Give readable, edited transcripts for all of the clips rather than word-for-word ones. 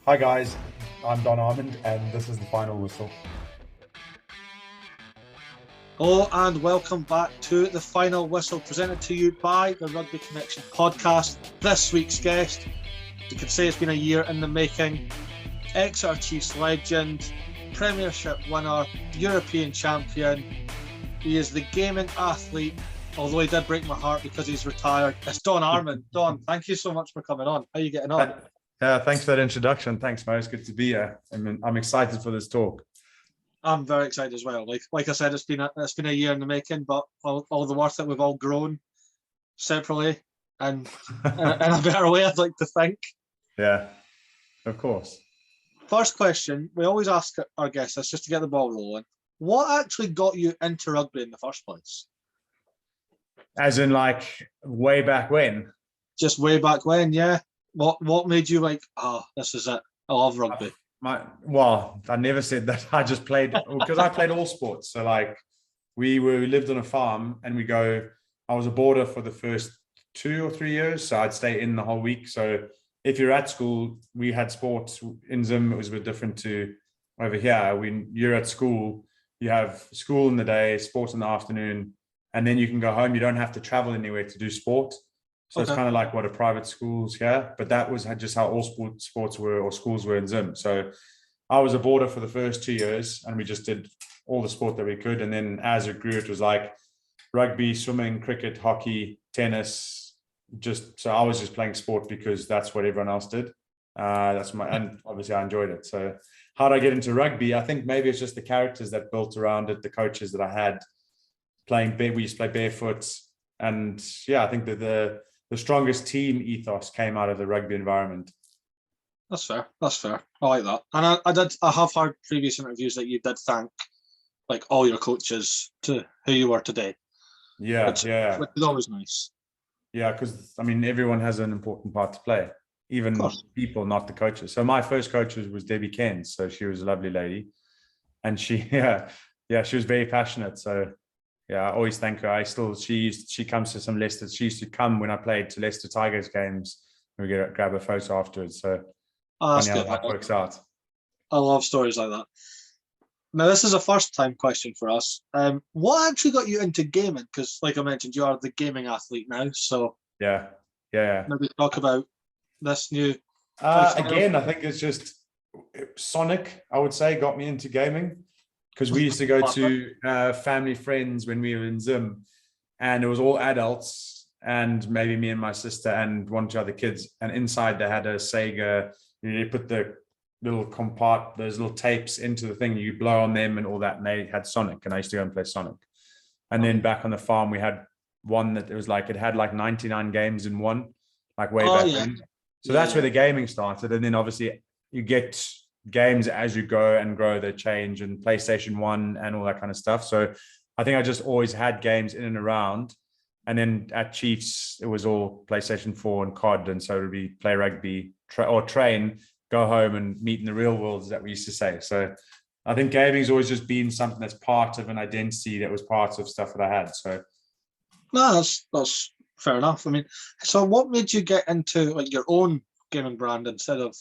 Hi guys, I'm Don Armand and this is the final whistle. Hello and welcome back to the final whistle presented to you by the Rugby Connection podcast. This week's guest, you could say it's been a year in the making. Exeter Chiefs legend, Premiership winner, European champion. He is the gaming athlete, although he did break my heart because he's retired. It's Don Armand. Don, thank you so much for coming on. How are you getting on? Thanks for that introduction. Thanks, Mo. It's good to be here. I'm excited for this talk. I'm very excited as well. Like I said, it's been a year in the making, but all the worth that we've all grown separately and in a better way, I'd like to think. Yeah, of course. First question, we always ask our guests this just to get the ball rolling. What actually got you into rugby in the first place? As in, like, way back when? Just way back when, yeah. What made you like, this is it. I love rugby. I never said that. I just played because I played all sports. So like we lived on a farm and I was a boarder for the first 2 or 3 years. So I'd stay in the whole week. So if you're at school, we had sports in Zim. It was a bit different to over here. When you're at school, you have school in the day, sports in the afternoon, and then you can go home. You don't have to travel anywhere to do sport. So It's kind of like what a private school's here, but that was just how all sports were or schools were in Zim. So I was a boarder for the first 2 years and we just did all the sport that we could. And then as it grew, it was like rugby, swimming, cricket, hockey, tennis. So I was just playing sport because that's what everyone else did. And obviously I enjoyed it. So how did I get into rugby? I think maybe it's just the characters that built around it, the coaches that I had we used to play barefoot. And yeah, I think that the strongest team ethos came out of the rugby environment. That's fair. I like that. And I have heard previous interviews that you did thank like all your coaches to who you are today. Which is always nice. Yeah, because everyone has an important part to play, even people, not the coaches. So my first coach was Debbie Cairns. So she was a lovely lady. And she was very passionate. So yeah, I always thank her. She comes to some Leicester. She used to come when I played to Leicester Tigers games. We grab a photo afterwards. So funny how that works out. I love stories like that. Now, this is a first-time question for us. What actually got you into gaming? Because, like I mentioned, you are the gaming athlete now. So yeah. Maybe talk about this new. Again, I think it's just Sonic. I would say got me into gaming. Because we used to go to family friends when we were in Zim, and it was all adults and maybe me and my sister and one or two other kids. And inside they had a Sega. You put the little those little tapes into the thing, you blow on them and all that. And they had Sonic, and I used to go and play Sonic. And then back on the farm, we had one that it had like 99 games in one, like way back then. So that's where the gaming started. And then obviously you get games as you go and grow, they change, and PlayStation 1 and all that kind of stuff. So I think I just always had games in and around. And then at Chiefs, it was all PlayStation 4 and COD. And so it would be play rugby or train, go home and meet in the real world, as that we used to say. So I think gaming has always just been something that's part of an identity that was part of stuff that I had. So no, that's fair enough. So what made you get into like your own gaming brand instead of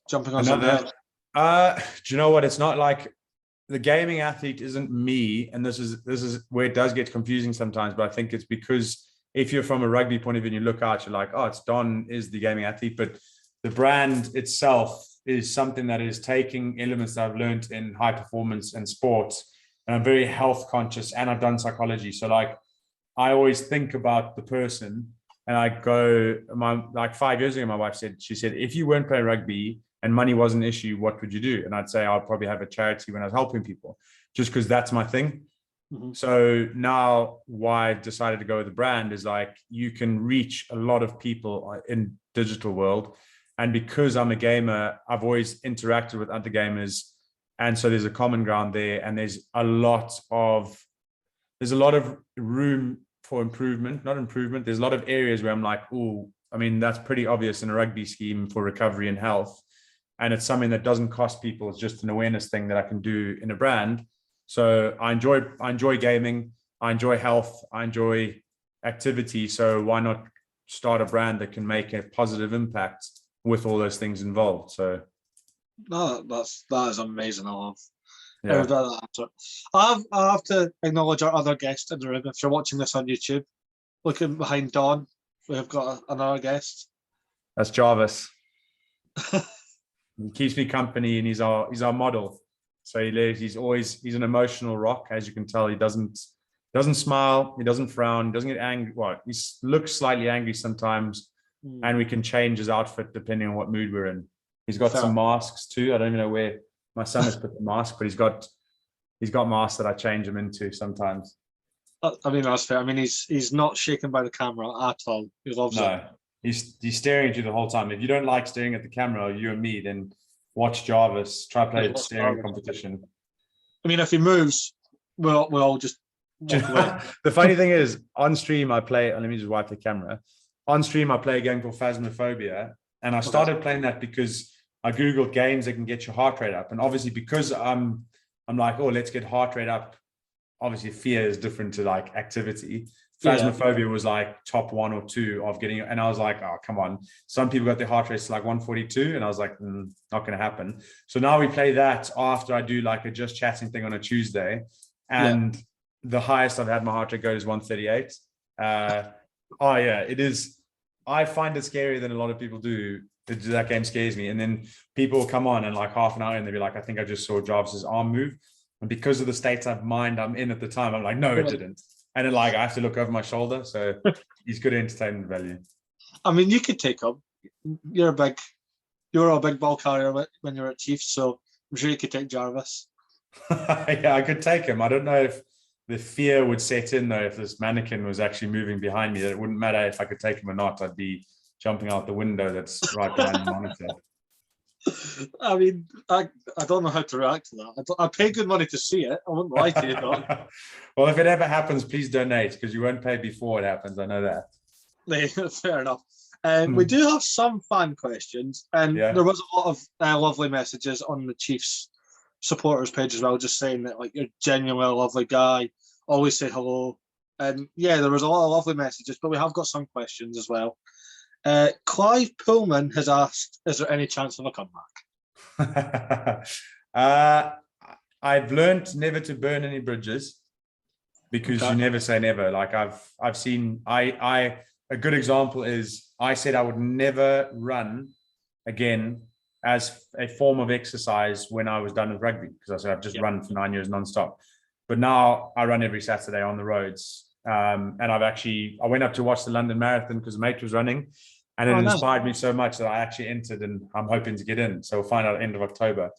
jumping on something else? Do you know what? It's not like the gaming athlete isn't me, and this is where it does get confusing sometimes. But I think it's because if you're from a rugby point of view, and you look out, you're like, it's Don is the gaming athlete, but the brand itself is something that is taking elements that I've learned in high performance and sports, and I'm very health conscious, and I've done psychology. So like, I always think about the person, and I go, like 5 years ago, my wife said, if you weren't playing rugby and money wasn't an issue, what would you do? And I'd say I'll probably have a charity when I was helping people, just because that's my thing. Mm-hmm. So now why I've decided to go with the brand is like, you can reach a lot of people in digital world. And because I'm a gamer, I've always interacted with other gamers. And so there's a common ground there. And there's a lot of room for improvement, There's a lot of areas where I'm like, that's pretty obvious in a rugby scheme for recovery and health. And it's something that doesn't cost people. It's just an awareness thing that I can do in a brand. So I enjoy gaming. I enjoy health. I enjoy activity. So why not start a brand that can make a positive impact with all those things involved. So No, that is amazing. I love yeah. every bit of that answer. I have to acknowledge our other guest in the room. If you're watching this on YouTube, looking behind Dawn, we have got another guest. That's Jarvis. He keeps me company, and he's our model. So he's an emotional rock, as you can tell. He doesn't smile, he doesn't frown, he doesn't get angry. Well, he looks slightly angry sometimes, and we can change his outfit depending on what mood we're in. He's got some masks too. I don't even know where my son has put the mask, but he's got masks that I change him into sometimes. I mean, that's fair. I mean, he's not shaken by the camera at all. He loves it. He's staring at you the whole time. If you don't like staring at the camera, you and me, then watch Jarvis. Try to play a staring competition. I mean, if he moves, we'll all just walk away. The funny thing is, on stream I play. Let me just wipe the camera. On stream I play a game called Phasmophobia, and I started playing that because I googled games that can get your heart rate up, and obviously because I'm like, oh, let's get heart rate up. Obviously, fear is different to like activity. Phasmophobia was like top 1 or 2 of getting, and I was like, oh, come on. Some people got their heart rates to like 142, and I was like, not going to happen. So now we play that after I do like a just chatting thing on a Tuesday, and the highest I've had my heart rate go is 138. It is. I find it scarier than a lot of people do. That game scares me. And then people will come on and like half an hour and they'll be like, I think I just saw Jarvis's arm move. And because of the state of mind I'm in at the time, I'm like, no, it didn't. And then like I have to look over my shoulder. So he's good entertainment value. I mean, you could take him. You're a big ball carrier when you're at Chiefs, so I'm sure you could take Jarvis. Yeah, I could take him. I don't know if the fear would set in though if this mannequin was actually moving behind me. That it wouldn't matter if I could take him or not. I'd be jumping out the window that's right behind the monitor. I mean, I don't know how to react to that. I pay good money to see it. I wouldn't lie to you, though. Well, if it ever happens, please donate, because you won't pay before it happens. I know that. Fair enough. We do have some fan questions, and there was a lot of lovely messages on the Chiefs supporters page as well, just saying that like you're genuinely a lovely guy, always say hello. And there was a lot of lovely messages, but we have got some questions as well. Clive Pullman has asked, is there any chance of a comeback? I've learned never to burn any bridges, because you never say never. Like I've seen, a good example is I said I would never run again as a form of exercise when I was done with rugby, because I said I've just run for 9 years nonstop. But now I run every Saturday on the roads. And I went up to watch the London Marathon because a mate was running, and it inspired me so much that I actually entered, and I'm hoping to get in. So we'll find out at the end of October.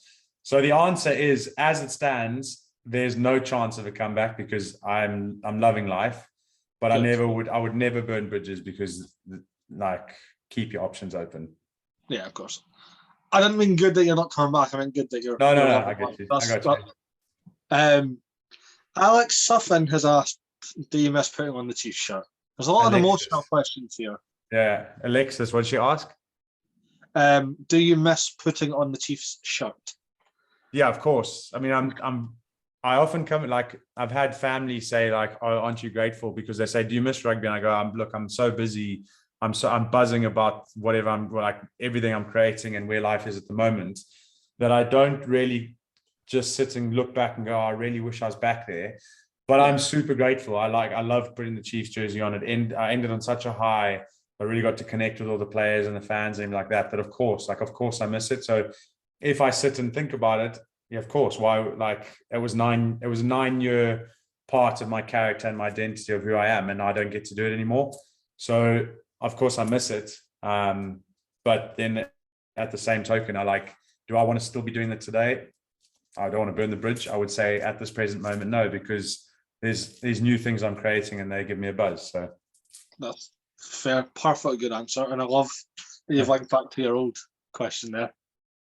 So the answer is, as it stands, there's no chance of a comeback, because I'm loving life, but I would never burn bridges, because like keep your options open. Yeah, of course. I didn't mean good that you're not coming back. I mean good that you're. No, I get you. I got you. Alex Suffin has asked, do you miss putting on the Chiefs shirt? There's a lot of emotional questions here. Yeah, Alexis, what did she ask? Do you miss putting on the Chiefs shirt? Yeah, of course. I mean, I often come, like, I've had family say like, oh, aren't you grateful? Because they say, do you miss rugby? And I go, look, I'm so busy. I'm buzzing about everything I'm creating and where life is at the moment, that I don't really just sit and look back and go, oh, I really wish I was back there. But I'm super grateful. I love putting the Chiefs jersey on. I ended on such a high. I really got to connect with all the players and the fans and like that. That of course I miss it. So if I sit and think about it, yeah, of course. Why? Like it was a 9-year part of my character and my identity of who I am, and I don't get to do it anymore. So of course I miss it. But then at the same token, do I want to still be doing it today? I don't want to burn the bridge. I would say at this present moment, no, because there's these new things I'm creating and they give me a buzz. So that's fair, perfect, good answer. And I love that you've linked back to your old question there.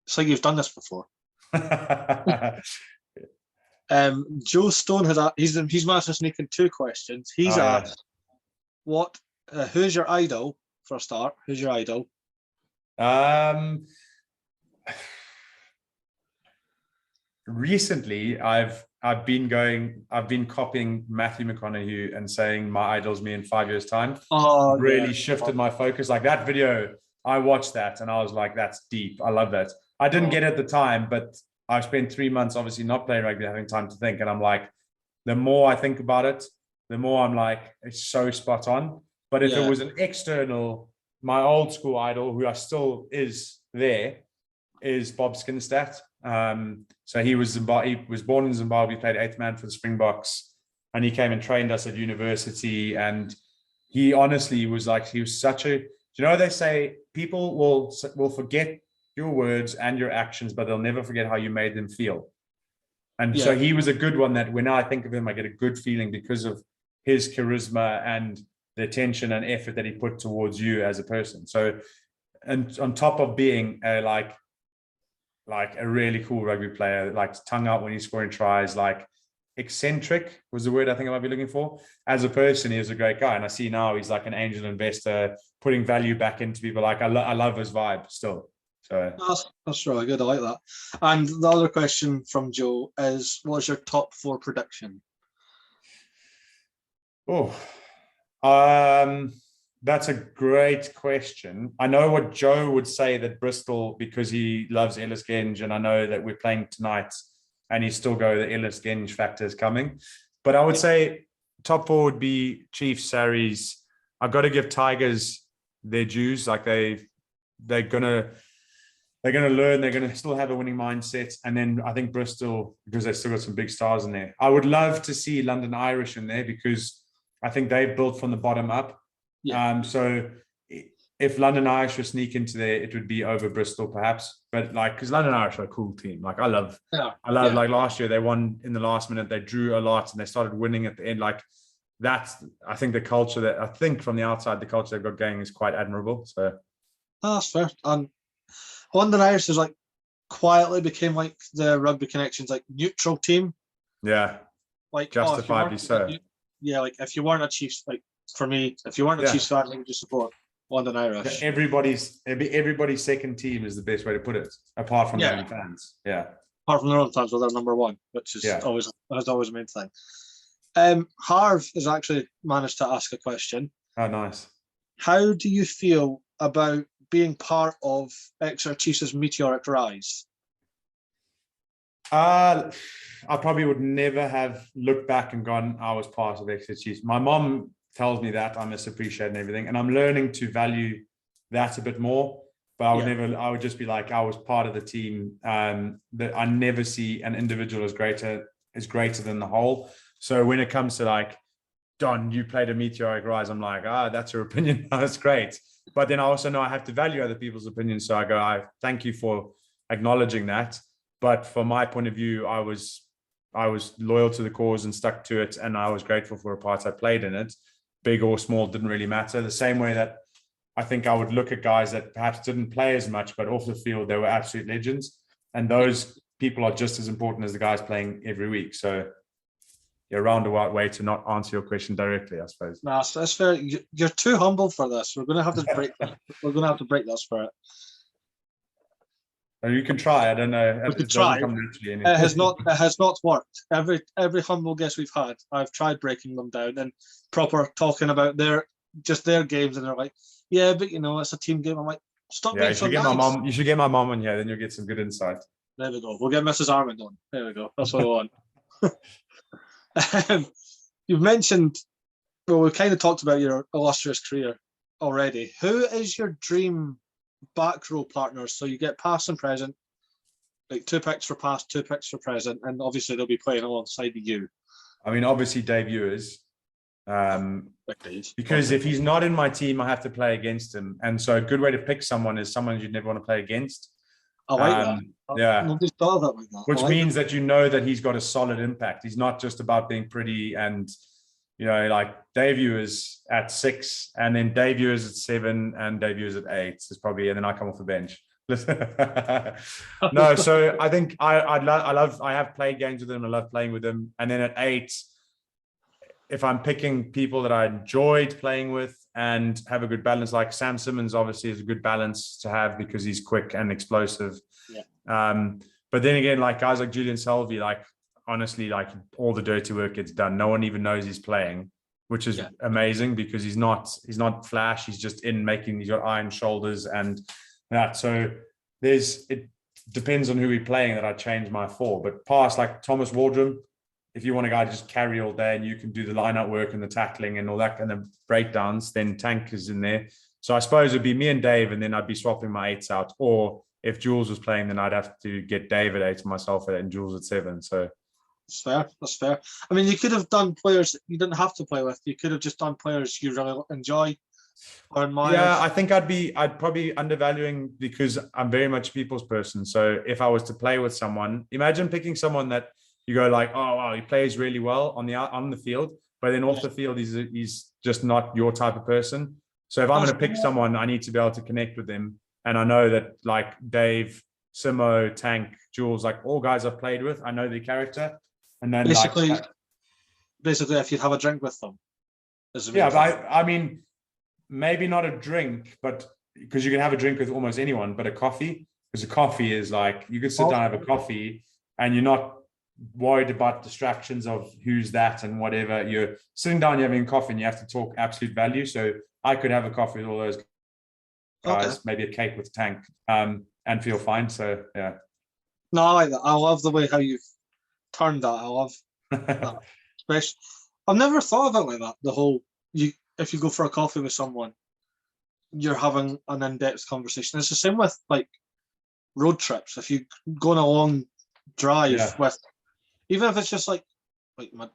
It's like you've done this before. Joe Stone has he's managed to sneak in 2 questions. He's asked, who's your idol for a start? Who's your idol? Recently, I've been copying Matthew McConaughey and saying my idol's me in 5 years' time. Really shifted my focus. Like that video I watched that and I was like, that's deep. I love that. I didn't get it at the time, but I spent 3 months obviously not playing rugby, having time to think. And I'm like, the more I think about it, the more I'm like, it's so spot on. But if it was an external, my old school idol, who I still is there, is Bob Skinstead. So he was born in Zimbabwe, played 8th man for the Springboks, and he came and trained us at university. And he honestly was like, he was such a, they say people will forget your words and your actions, but they'll never forget how you made them feel. And so he was a good one that when I think of him, I get a good feeling because of his charisma and the attention and effort that he put towards you as a person. So, and on top of being like a really cool rugby player, like tongue out when he's scoring tries, like eccentric was the word I think I might be looking for. As a person, he was a great guy. And I see now he's like an angel investor, putting value back into people. Like I love his vibe still. So that's really good. I like that. And the other question from Joe is, what's your top 4 prediction? That's a great question. I know what Joe would say, that Bristol, because he loves Ellis Genge, and I know that we're playing tonight and he still go, the Ellis Genge factor is coming. But I would say top 4 would be Chiefs, Sarries. I've got to give Tigers their dues. Like they're gonna learn, they're gonna still have a winning mindset. And then I think Bristol, because they've still got some big stars in there. I would love to see London Irish in there, because I think they've built from the bottom up. So if London Irish were sneak into there, it would be over Bristol perhaps. But like, because London Irish are a cool team. Like I love like last year they won in the last minute, they drew a lot and they started winning at the end. Like that's, I think the culture that, I think from the outside, the culture they've got going is quite admirable. So that's fair. And London Irish is like quietly became like the Rugby Connections like neutral team. Yeah. Like justifiably so. Like if you weren't a Chiefs, like for me, if you weren't a Chiefs fan, you would just support London Irish. Everybody's second team is the best way to put it, apart from their own fans. Yeah. Apart from their own fans, well, they're number 1, which is always a main thing. Harv has actually managed to ask a question. Oh, nice. How do you feel about being part of Exeter Chiefs' meteoric rise? I probably would never have looked back and gone, I was part of Exeter Chiefs. My mom tells me that I must appreciate and everything, and I'm learning to value that a bit more. But I would never. I would just be like, I was part of the team. That I never see an individual as greater than the whole. So when it comes to like, Don, you played a meteoric rise, I'm like, that's your opinion. That's great. But then I also know I have to value other people's opinions. So I go, I thank you for acknowledging that. But from my point of view, I was loyal to the cause and stuck to it. And I was grateful for the parts I played in it. Big or small, didn't really matter. The same way that I think I would look at guys that perhaps didn't play as much, but off the field, they were absolute legends. And those people are just as important as the guys playing every week. So a roundabout way to not answer your question directly, I suppose. No, that's fair. You're too humble for this. We're going to have to break that. We're going to have to break that spirit. Or you can try. I don't know. We could try. It has not worked. Every humble guest we've had, I've tried breaking them down and proper talking about their games, and they're like, yeah, but it's a team game. I'm like, stop being so nice. You should get my mom on here, then you'll get some good insight. There we go. We'll get Mrs. Armand on. There we go. That's what I want. You've mentioned, well, we kind of talked about your illustrious career already. Who is your dream back row partners? So you get past and present, like 2 picks for past, 2 picks for present, and obviously they'll be playing alongside you. I mean, obviously Dave Ewers, because if he's not in my team, I have to play against him. And so a good way to pick someone is someone you'd never want to play against. I like that. Yeah. Nobody's thought of that like that. Which means that that he's got a solid impact. He's not just about being pretty and, like Dave Ewers at 6, and then Dave Ewers at 7, and Dave Ewers at 8 is probably, and then I come off the bench. No, so I think I have played games with him. I love playing with him. And then at 8, if I'm picking people that I enjoyed playing with and have a good balance, like Sam Simmons obviously is a good balance to have because he's quick and explosive. Yeah. But then again, like guys like Julian Selvey, like honestly, like all the dirty work gets done. No one even knows he's playing. which is amazing because he's not flash. He's just in making, he's got iron shoulders and that. So it depends on who we're playing that I change my 4. But past like Thomas Waldron, if you want a guy to just carry all day and you can do the line-out work and the tackling and all that and the breakdowns, then Tank is in there. So I suppose it'd be me and Dave, and then I'd be swapping my 8s out. Or if Jules was playing, then I'd have to get Dave at 8 and myself at 8 and Jules at 7. So that's fair. That's fair. I mean, you could have done players you didn't have to play with. You could have just done players you really enjoy or admire. Yeah, I think I'd probably undervaluing because I'm very much a people's person. So if I was to play with someone, imagine picking someone that you go like, oh wow, he plays really well on the field, but then off the field he's just not your type of person. So if I'm going to pick someone, I need to be able to connect with them. And I know that like Dave, Simo, Tank, Jules, like all guys I've played with, I know their character. And then basically, if you'd have a drink with them. Yeah, but I mean, maybe not a drink, but because you can have a drink with almost anyone, but a coffee, because a coffee is like, you could sit down and have a coffee and you're not worried about distractions of who's that and whatever. You're sitting down, you're having coffee and you have to talk absolute value. So I could have a coffee with all those guys, maybe a cake with Tank, and feel fine. So yeah. No, I like that. I love the way how you've turned that. I love that. Especially, I've never thought of it like that. The whole if you go for a coffee with someone, you're having an in-depth conversation. It's the same with like road trips. If you go on a long drive with, even if it's just like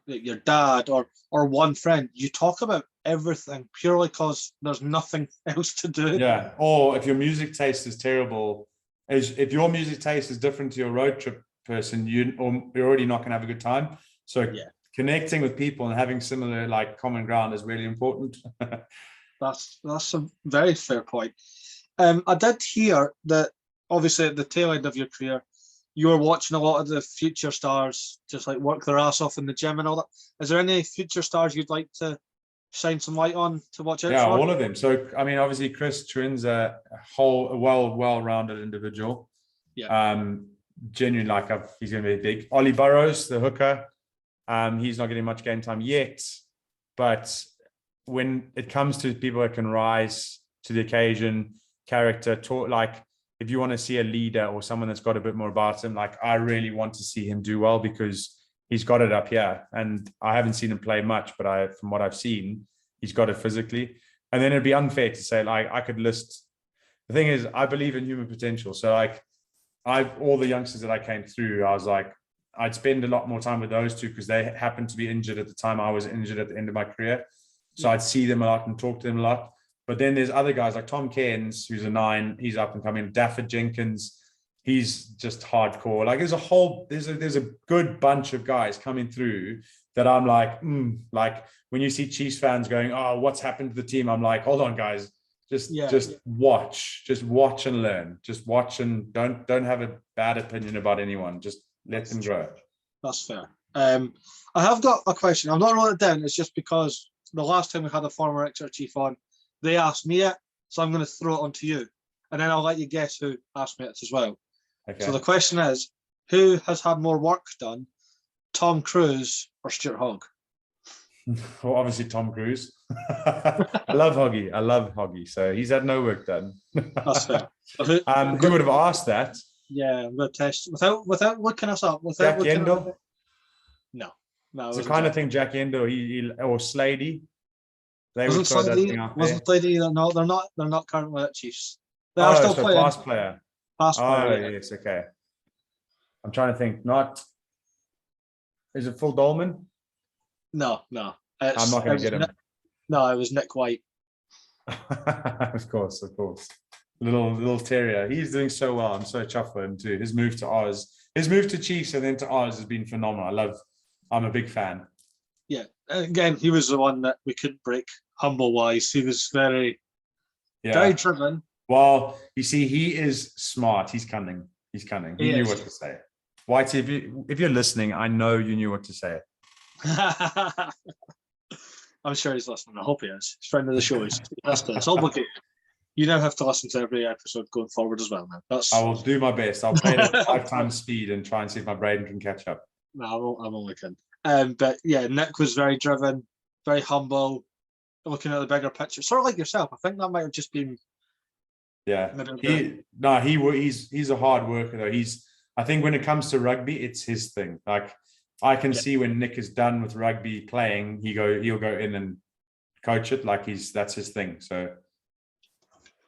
your dad or one friend, you talk about everything purely because there's nothing else to do. Yeah. Or if your music taste is terrible, if your music taste is different to your road trip person, you're already not going to have a good time. So connecting with people and having similar like common ground is really important. That's a very fair point. I did hear that obviously at the tail end of your career, you were watching a lot of the future stars just like work their ass off in the gym and all that. Is there any future stars you'd like to shine some light on to watch out for? Yeah, all of them. So, I mean, obviously Chris Truin's a well-rounded individual. Yeah. Genuinely, he's going to be big. Ollie Burrows, the hooker, he's not getting much game time yet. But when it comes to people that can rise to the occasion, character, talk, like if you want to see a leader or someone that's got a bit more about him, like I really want to see him do well because he's got it up here. And I haven't seen him play much, but from what I've seen, he's got it physically. And then it'd be unfair to say, like, I could list. The thing is, I believe in human potential. So like all the youngsters that I came through, I was like, I'd spend a lot more time with those two because they happened to be injured at the time I was injured at the end of my career. So I'd see them a lot and talk to them a lot. But then there's other guys like Tom Cairns, who's a 9, he's up and coming. Dafford Jenkins, he's just hardcore. Like there's a good bunch of guys coming through that I'm like, when you see Chiefs fans going, oh, what's happened to the team? I'm like, hold on, guys. Just watch and learn. Just watch and don't have a bad opinion about anyone. Just let them grow. That's fair. I have got a question. I'm not writing it down. It's just because the last time we had a former Exeter Chief on, they asked me it, so I'm going to throw it on to you, and then I'll let you guess who asked me it as well. Okay. So the question is, who has had more work done, Tom Cruise or Stuart Hogg? Well, obviously Tom Cruise. I love Hoggy. So he's had no work done. That's fair. Who would have asked that? Yeah, I'm going to test without looking us up. Jack Yendall? No. It's the kind of thing Jack Yendall or Slady. They wasn't Slady either. No, they're not currently at Chiefs. They are still playing. Past player. Yes, okay. I'm trying to think. Is it Phil Dolman? No. I'm not going to get him. No, it was Nick White. Of course. Little terrier. He's doing so well. I'm so chuffed for him too. His move to Oz, his move to Chiefs and then to Oz has been phenomenal. I'm a big fan. Yeah. Again, he was the one that we couldn't break humble-wise. He was very driven. Well, you see, he is smart. He's cunning. He knew what to say. Whitey, if you're listening, I know you knew what to say. I'm sure he's listening. I hope he is. He's a friend of the show. It's obligated. You now have to listen to every episode going forward as well, man. I will do my best. I'll play it at 5 times speed and try and see if my brain can catch up. No, I'm only kidding. But yeah, Nick was very driven. very humble, looking at the bigger picture. Sort of like yourself. I think that might have just been. Yeah, he's a hard worker though. I think when it comes to rugby, it's his thing. Like I can see when Nick is done with rugby playing, he'll go in and coach it. Like that's his thing. So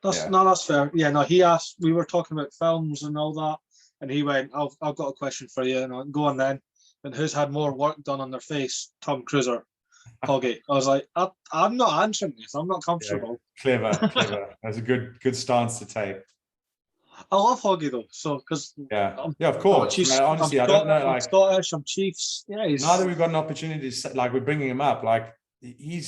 that's fair. Yeah, no, he asked. We were talking about films and all that, and he went, "I've got a question for you." And I went, "Go on then." And who's had more work done on their face, Tom Cruise or Hoggy? I was like, I'm not answering this. I'm not comfortable. Yeah, clever. That's a good stance to take. I love Hoggy though, so because of course. Honestly, I don't know. I'm Scottish. I'm Chiefs. Yeah, now that we've got an opportunity, like we're bringing him up, like he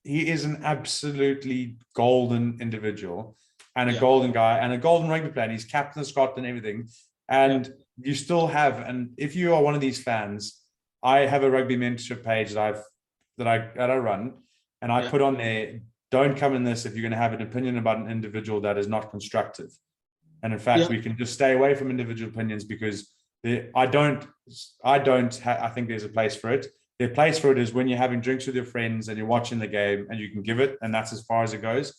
is an absolutely golden individual and a golden guy and a golden rugby player. He's captain of Scotland and everything. And you still have, and if you are one of these fans, I have a rugby mentorship page that I run, and I put on there, don't come in this if you're going to have an opinion about an individual that is not constructive. And in fact, we can just stay away from individual opinions because I think there's a place for it. The place for it is when you're having drinks with your friends and you're watching the game and you can give it, and that's as far as it goes.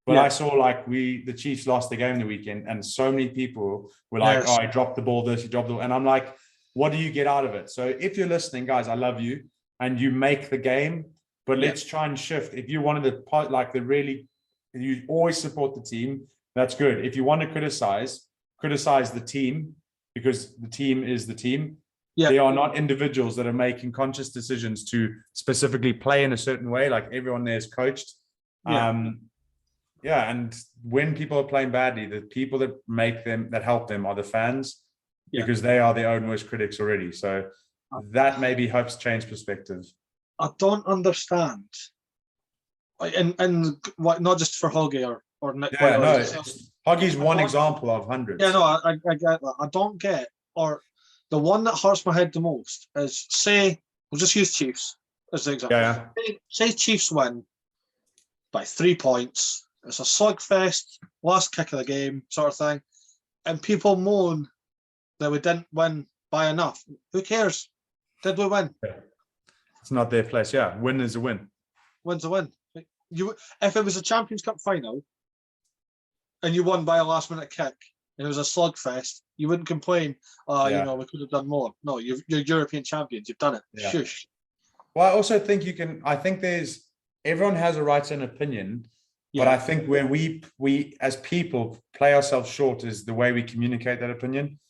But I saw the Chiefs lost the game the weekend, and so many people were like, "Oh, he dropped the ball. He dropped the ball," and I'm like, "What do you get out of it?" So if you're listening, guys, I love you, and you make the game, but let's try and shift. If you wanted to you always support the team. That's good. If you want to criticize the team because the team is the team. Yeah. They are not individuals that are making conscious decisions to specifically play in a certain way. Like everyone there is coached. And when people are playing badly, the people that help them are the fans because they are their own worst critics already. So that maybe helps change perspective. I don't understand. And what, not just for Hoggy or Nick. Hoggy's one example of hundreds. Yeah, no, I get that. I don't get, or the one that hurts my head the most is, say, we'll just use Chiefs as the example. Yeah. Say Chiefs win by 3 points. It's a slugfest, last kick of the game sort of thing. And people moan that we didn't win by enough. Who cares? Did we win? Yeah. It's not their place. Yeah, win is a win. Win's a win. If it was a Champions Cup final and you won by a last minute kick and it was a slugfest, you wouldn't complain, we could have done more. No, you're European champions. You've done it. Yeah. Shush. Well, I also think everyone has a right to an opinion. But I think where we as people play ourselves short is the way we communicate that opinion,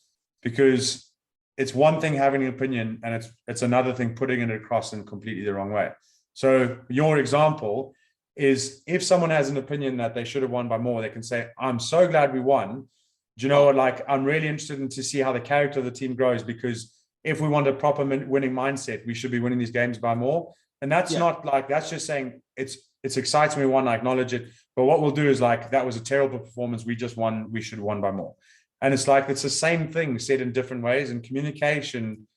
because it's one thing having an opinion and it's another thing putting it across in completely the wrong way. So your example is if someone has an opinion that they should have won by more, they can say, "I'm so glad we won. Do you know what? Like, I'm really interested to see how the character of the team grows, because if we want a proper winning mindset, we should be winning these games by more." And that's not like, that's just saying it's exciting we won, I acknowledge it. But what we'll do is like, that was a terrible performance. We just won. We should have won by more. And it's like, it's the same thing said in different ways. And communication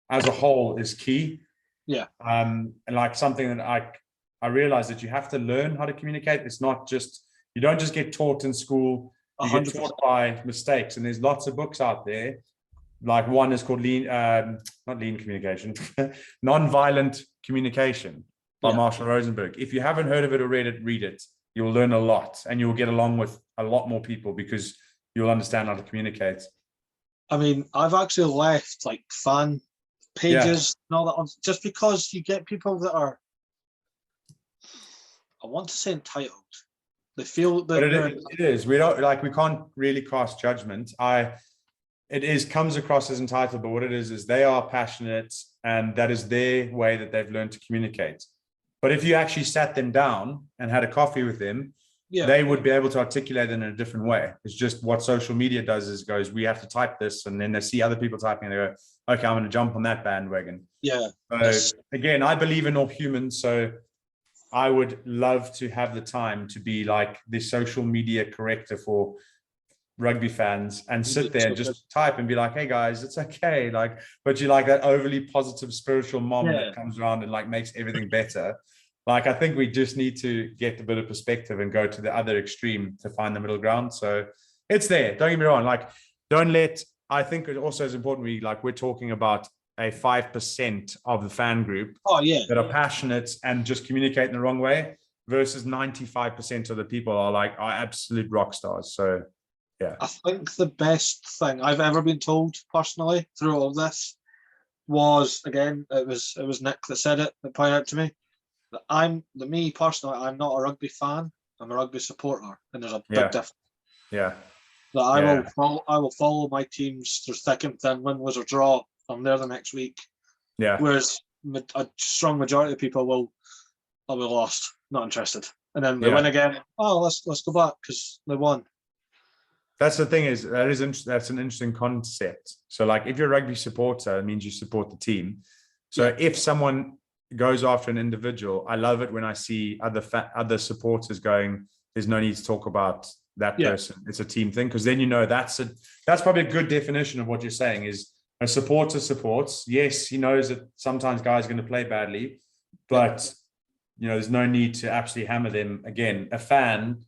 as a whole is key. Yeah. And like something that I realized that you have to learn how to communicate. It's not just, you don't just get taught in school. You 100%. Get taught by mistakes. And there's lots of books out there. Like one is called not lean communication, nonviolent communication by Marshall Rosenberg. If you haven't heard of it or read it. You'll learn a lot and you'll get along with a lot more people because you'll understand how to communicate. I mean, I've actually left like fan pages and all that just because you get people that are, I want to say entitled. They feel that it is. We can't really cast judgment. Comes across as entitled, but what it is they are passionate and that is their way that they've learned to communicate. But if you actually sat them down and had a coffee with them, they would be able to articulate it in a different way. It's just what social media does is goes, we have to type this, and then they see other people typing and they go, okay, I'm going to jump on that bandwagon. Yeah. So again, I believe in all humans. So I would love to have the time to be like the social media corrector for rugby fans and sit there and just type and be like, hey guys, it's okay. Like, but you like that overly positive spiritual mom that comes around and like makes everything better. Like, I think we just need to get a bit of perspective and go to the other extreme to find the middle ground. So it's there. Don't get me wrong. Like, I think it also is important. We're talking about a 5% of the fan group Oh yeah, that are passionate and just communicate in the wrong way, versus 95% of the people are absolute rock stars. So yeah. I think the best thing I've ever been told personally through all this was, again, it was Nick that said it, that pointed out to me that me personally, I'm not a rugby fan. I'm a rugby supporter, and there's a big difference. Yeah. That I will follow my teams through thick and thin, win, lose or draw. I'm there the next week. Yeah. Whereas a strong majority of people I'll be lost, not interested, and then they win again. Oh, let's go back because they won. That's the thing that's an interesting concept. So like if you're a rugby supporter, it means you support the team. So if someone goes after an individual, I love it when I see other supporters going, there's no need to talk about that person. It's a team thing, because then that's probably a good definition of what you're saying is a supporter supports. Yes, he knows that sometimes guys are going to play badly, but there's no need to absolutely hammer them. Again, a fan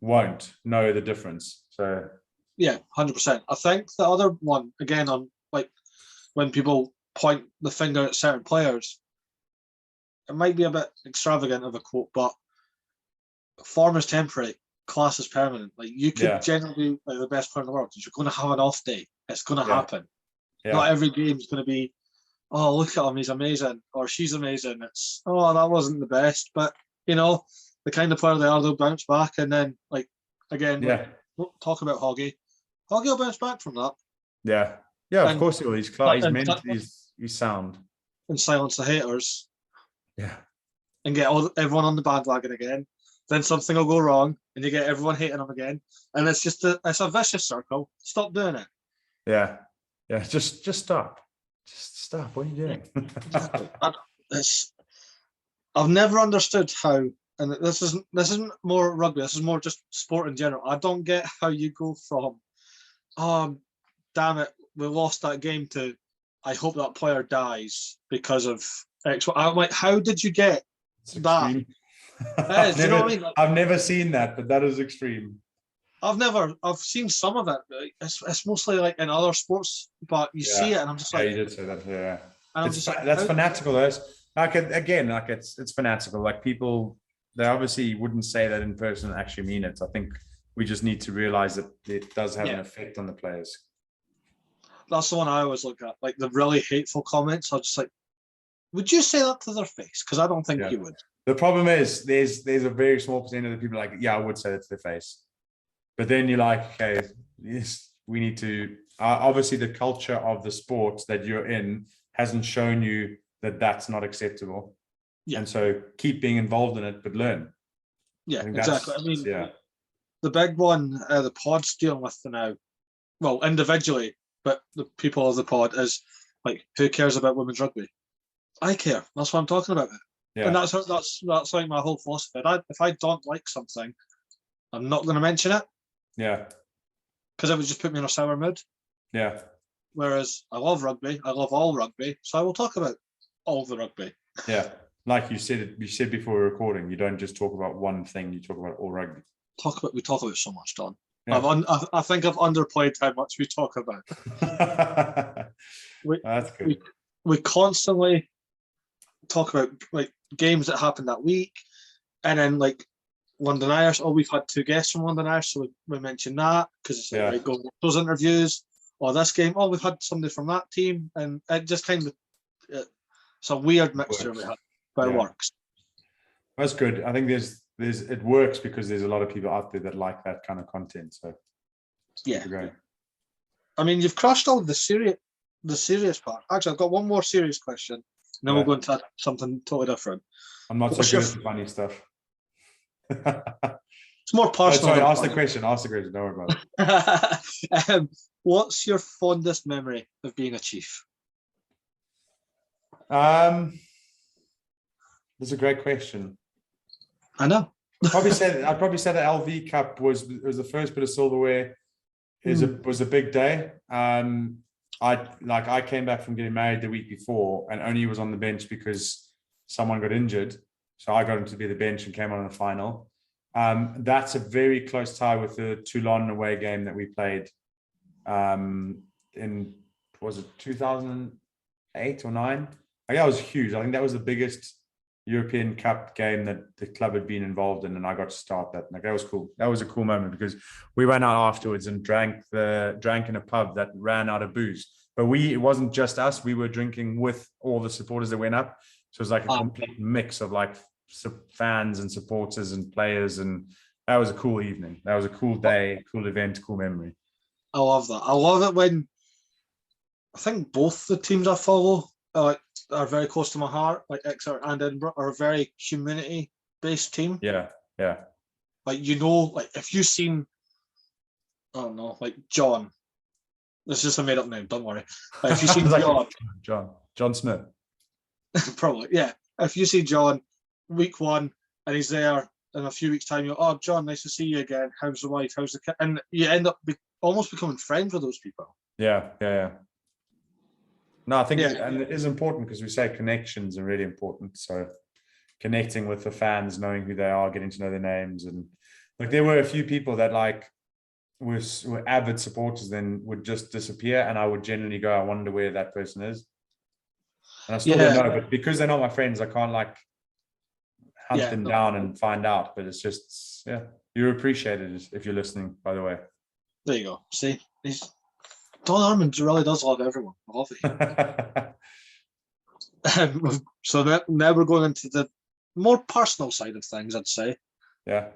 won't know the difference. So 100%. I think the other one, again, on like when people point the finger at certain players, it might be a bit extravagant of a quote, but form is temporary, class is permanent. Like you could generally be like the best player in the world. You're going to have an off day. It's going to happen. Not every game is going to be, oh, look at him, he's amazing, or she's amazing. It's, oh, that wasn't the best, but the kind of player they are, they'll bounce back, and then like again, talk about Hoggy. Hoggy will bounce back from that. Yeah, of course he will. He's he's sound. And silence the haters. Yeah. And get everyone on the bandwagon again. Then something will go wrong, and you get everyone hating him again, and it's just it's a vicious circle. Stop doing it. Yeah. Just stop. Just stop. What are you doing? Exactly. I've never understood how. And this isn't more rugby. This is more just sport in general. I don't get how you go from, oh, damn it, we lost that game, to, I hope that player dies because of X. I'm like, how did you get that? You know what I mean? I've never seen that, but that is extreme. I've seen some of it. It's mostly like in other sports, but you see it, and I'm just like, you did say that, yeah. And that's fanatical. It's fanatical. Like people. They obviously wouldn't say that in person and actually mean it. I think we just need to realize that it does have an effect on the players. That's the one I always look at, like the really hateful comments. I'm just like, would you say that to their face? Because I don't think you would. The problem is there's a very small percentage of the people like, I would say that to their face. But then you're like, okay, yes, we need to. Obviously, the culture of the sport that you're in hasn't shown you that that's not acceptable. Yeah. And so keep being involved in it, but learn. Yeah, exactly. I mean, the big one the pod's dealing with now, well, individually, but the people of the pod is like, who cares about women's rugby? I care. That's what I'm talking about. Yeah. And that's like my whole philosophy. If I don't like something, I'm not going to mention it. Yeah. Because it would just put me in a sour mood. Yeah. Whereas I love rugby. I love all rugby. So I will talk about all the rugby. Yeah. Like you said before we're recording, you don't just talk about one thing, you talk about all rugby. We talk about so much, Don. Yeah. I think I've underplayed how much we talk about. That's good. We constantly talk about like games that happened that week, and then like London Irish. Oh, we've had 2 guests from London Irish, so we mentioned that because it's like go those interviews. Or this game, oh, we've had somebody from that team, and it just kind of it's a weird mixture we had. But it works. That's good. I think it works because there's a lot of people out there that like that kind of content. So great. I mean, you've crushed all the serious part. Actually, I've got one more serious question, and then we'll go into something totally different. I'm not so good at the funny stuff. It's more personal. Sorry, ask the question. Don't worry about it. What's your fondest memory of being a chief? That's a great question. I know. I'd probably say the LV Cup was the first bit of silverware. It was a big day. I came back from getting married the week before and only was on the bench because someone got injured. So I got him to be the bench and came on in the final. That's a very close tie with the Toulon away game that we played in, was it 2000? 8 or 9. Like, that was huge. I think that was the biggest European Cup game that the club had been involved in, and I got to start that. Like, that was cool. That was a cool moment because we went out afterwards and drank in a pub that ran out of booze. But it wasn't just us. We were drinking with all the supporters that went up. So it was like a complete mix of like fans and supporters and players, and that was a cool evening. That was a cool day, cool event, cool memory. I love that. I love it when I think both the teams I follow are very close to my heart. Like Exeter and Edinburgh are a very community-based team. Yeah, yeah. Like, you know, like if you've seen, I don't know, like John. This is just a made-up name. Don't worry. Like, if you see like John Smith, probably, yeah. If you see John week 1 and he's there in a few weeks' time, you're, oh, John, nice to see you again. How's the wife? How's the kid? And you end up almost becoming friends with those people. Yeah. No, I think and it is important because we say connections are really important. So connecting with the fans, knowing who they are, getting to know their names. And like, there were a few people that like were avid supporters, then would just disappear. And I would generally go, I wonder where that person is. And I still don't know, but because they're not my friends, I can't like hunt them down and find out. But it's just, you're appreciated if you're listening, by the way. There you go. See, Don Armand really does love everyone. I love it. So now we're going into the more personal side of things, I'd say. Yeah.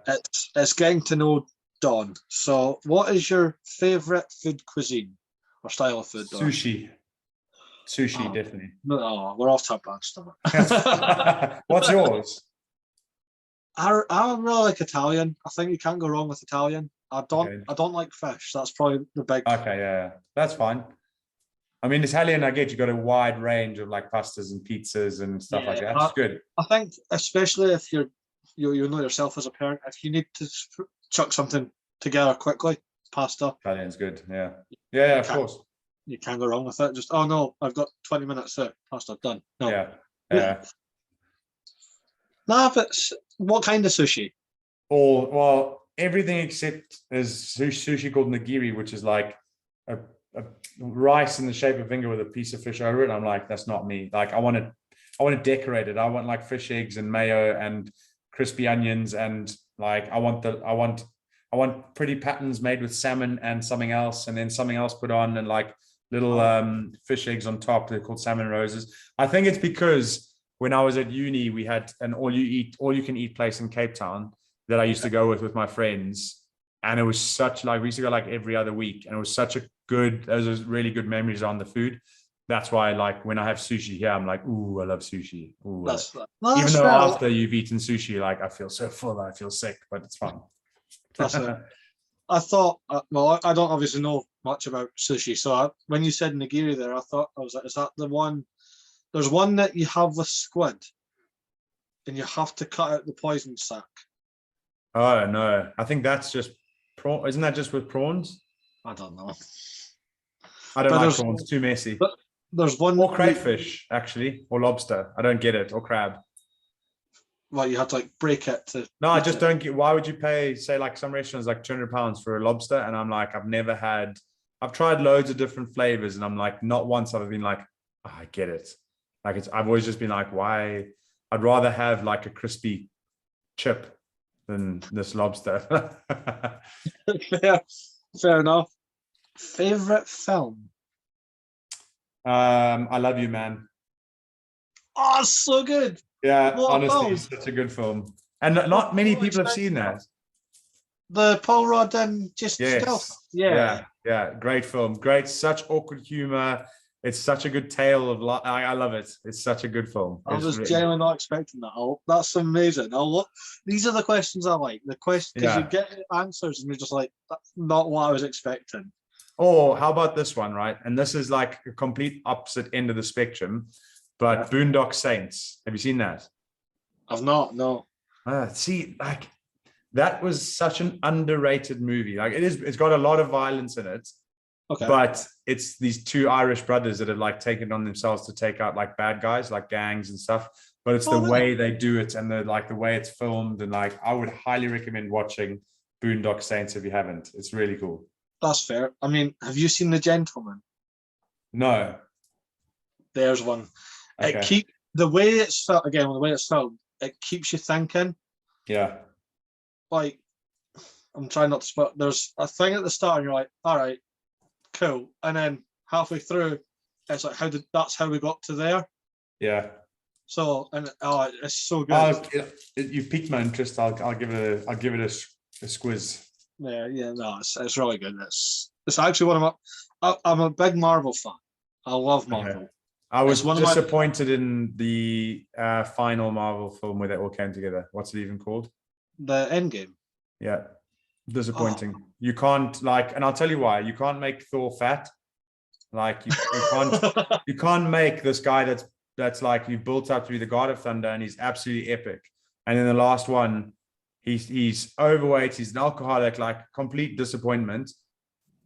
It's getting to know Don. So what is your favourite food cuisine or style of food, Don? Sushi, definitely. No, we're off to a bad start. What's yours? I really like Italian. I think you can't go wrong with Italian. I don't like fish. That's probably the big. Okay, yeah, that's fine. I mean, Italian, I get you got a wide range of like pastas and pizzas and stuff like that. That's good. I think, especially if you know yourself as a parent, if you need to chuck something together quickly, pasta. Italian's good. Yeah, of course. You can't go wrong with it. Just, oh no, I've got 20 minutes there. Pasta done. No. Yeah. No, but what kind of sushi? Well, everything except there's sushi called nigiri, which is like a rice in the shape of a finger with a piece of fish over it. I'm like, that's not me. Like, I want to decorate it. I want like fish eggs and mayo and crispy onions, and like I want pretty patterns made with salmon and something else, and then something else put on, and like little fish eggs on top. They're called salmon roses. I think it's because when I was at uni, we had an all you can eat place in Cape Town that I used to go with my friends. And it was such like, we used to go like every other week, and it was those are really good memories on the food. That's why, like, when I have sushi here, I'm like, ooh, I love sushi. Ooh, even though after you've eaten sushi, like, I feel so full, I feel sick, but it's fun. I thought, well, I don't obviously know much about sushi. So when you said nigiri there, I was like, is that the one? There's one that you have with squid, and you have to cut out the poison sac. Oh, no. I think that's just prawn. Isn't that just with prawns? I don't know. I don't like prawns. Too messy. But there's one. Or crayfish, actually. Or lobster. I don't get it. Or crab. Well, you have to like break it to. No, I just don't get. Why would you pay, say, like some restaurants like £200 for a lobster? And I'm like, I've tried loads of different flavors, and I'm like, not once have I been like, oh, I get it. Like, I've always just been like, why? I'd rather have like a crispy chip than this lobster. Fair enough. Favorite film? I Love You, Man. Oh, so good. Yeah, honestly, it's such a good film. And not many people have seen that. The Paul Rudd and just stuff. Yeah, great film. Great, such awkward humor. It's such a good tale of life. I love it. It's such a good film. I was genuinely not expecting that. That's amazing. These are the questions I like. The question, because you get answers and you're just like, that's not what I was expecting. Or how about this one, right? And this is like a complete opposite end of the spectrum, but Boondock Saints. Have you seen that? I've not, no. See, like, that was such an underrated movie. Like, it's got a lot of violence in it. Okay. But it's these two Irish brothers that have like taken on themselves to take out like bad guys, like gangs and stuff. But it's the way they do it, and the way it's filmed, and like, I would highly recommend watching Boondock Saints if you haven't. It's really cool. That's fair. I mean, have you seen The Gentleman? No. there's one. Okay. The way it's felt again, the way it's filmed, it keeps you thinking. Yeah. Like, I'm trying not to spoil. There's a thing at the start, and you're like, all right, cool. And then halfway through, it's like, that's how we got to there. Yeah. So, and it's so good. You've piqued my interest. I'll give it a squiz. Yeah, no, it's really good. It's actually one of I'm a big Marvel fan. I love Marvel. Okay. I was disappointed in the final Marvel film where they all came together. What's it even called? The Endgame. Yeah. Disappointing. You can't and I'll tell you why. You can't make Thor fat. Like you can't make this guy that's like you built up to be the God of Thunder, and he's absolutely epic. And in the last one, he's overweight, he's an alcoholic, like complete disappointment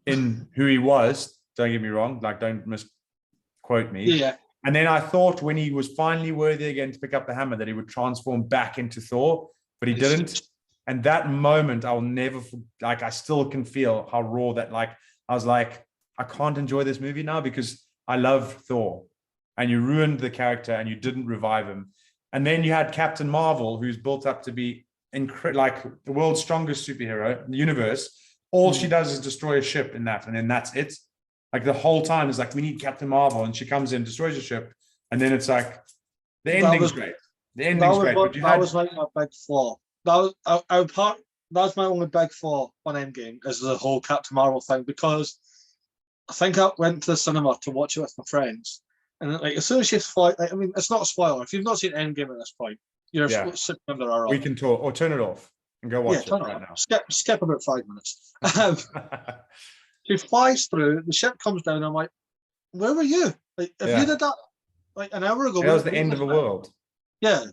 in who he was. Don't get me wrong, like don't misquote me. Yeah. And then I thought when he was finally worthy again to pick up the hammer that he would transform back into Thor, but he didn't. And that moment I'll never, like, I still can feel how raw that, like, I was like, I can't enjoy this movie now because I love Thor, and you ruined the character and you didn't revive him. And then you had Captain Marvel, who's built up to be like the world's strongest superhero in the universe. All she does is destroy a ship in that, and then that's it. Like the whole time is like, we need Captain Marvel, and she comes in, destroys a ship, and then it's like the ending's great. The ending's great. That was like my big flaw. That was my only big flaw on Endgame, is the whole Captain Marvel thing, because I think I went to the cinema to watch it with my friends, and like as soon as she's flight, I mean, it's not a spoiler. If you've not seen Endgame at this point, you're sitting under our rock. We can talk or turn it off and go watch it right now. Skip about 5 minutes. She flies through, the ship comes down, I'm like, where were you? Like, if you did that like an hour ago, that was the end of the world. Yeah.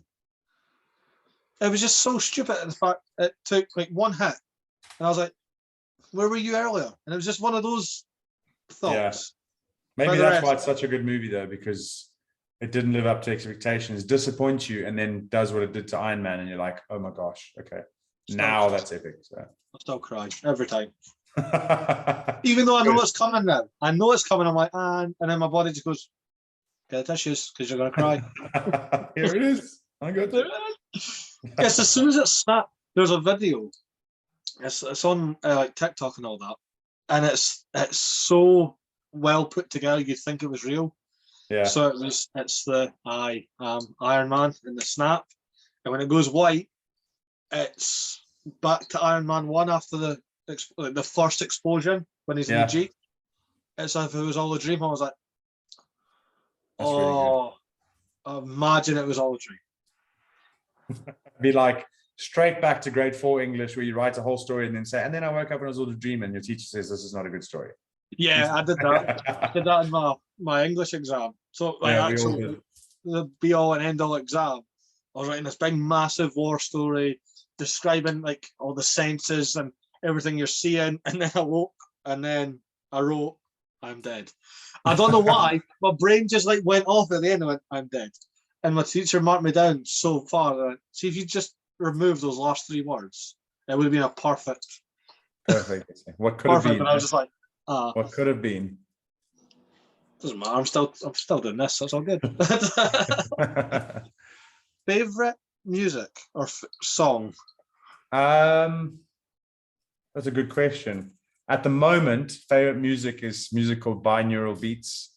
It was just so stupid. In fact, it took like one hit, and I was like, where were you earlier? And it was just one of those thoughts. Yeah. Maybe that's why it's such a good movie, though, because it didn't live up to expectations, disappoints you, and then does what it did to Iron Man, and you're like, oh my gosh, okay. Now that's epic. So. I still cry every time. Even though I know it's coming now. I know it's coming. I'm like, and then my body just goes, get the tissues, because you're going to cry. Here it is. I got it. Yes, as soon as it snapped, there's a video. It's on like TikTok and all that, and it's so well put together. You'd think it was real. Yeah. So it's the Iron Man in the snap, and when it goes white, it's back to Iron Man 1 after the first explosion when he's in the Jeep. It's as if it was all a dream. I was like, that's really good. Imagine it was all a dream. Be like straight back to grade 4 English, where you write a whole story and then say, and then I woke up and it was all a dream, and your teacher says this is not a good story. Yeah, I did that. I did that in my English exam. So actually, the be all and end all exam, I was writing this big massive war story describing like all the senses and everything you're seeing, and then I woke, and then I wrote, I'm dead. I don't know why, my brain just like went off at the end and went, I'm dead. And my teacher marked me down so far that, see, if you just remove those last 3 words, it would have been a perfect. What could have been? But I was just like, what could have been? Doesn't matter. I'm still doing this. That's all good. Favorite music or song? That's a good question. At the moment, favorite music is music called binaural beats.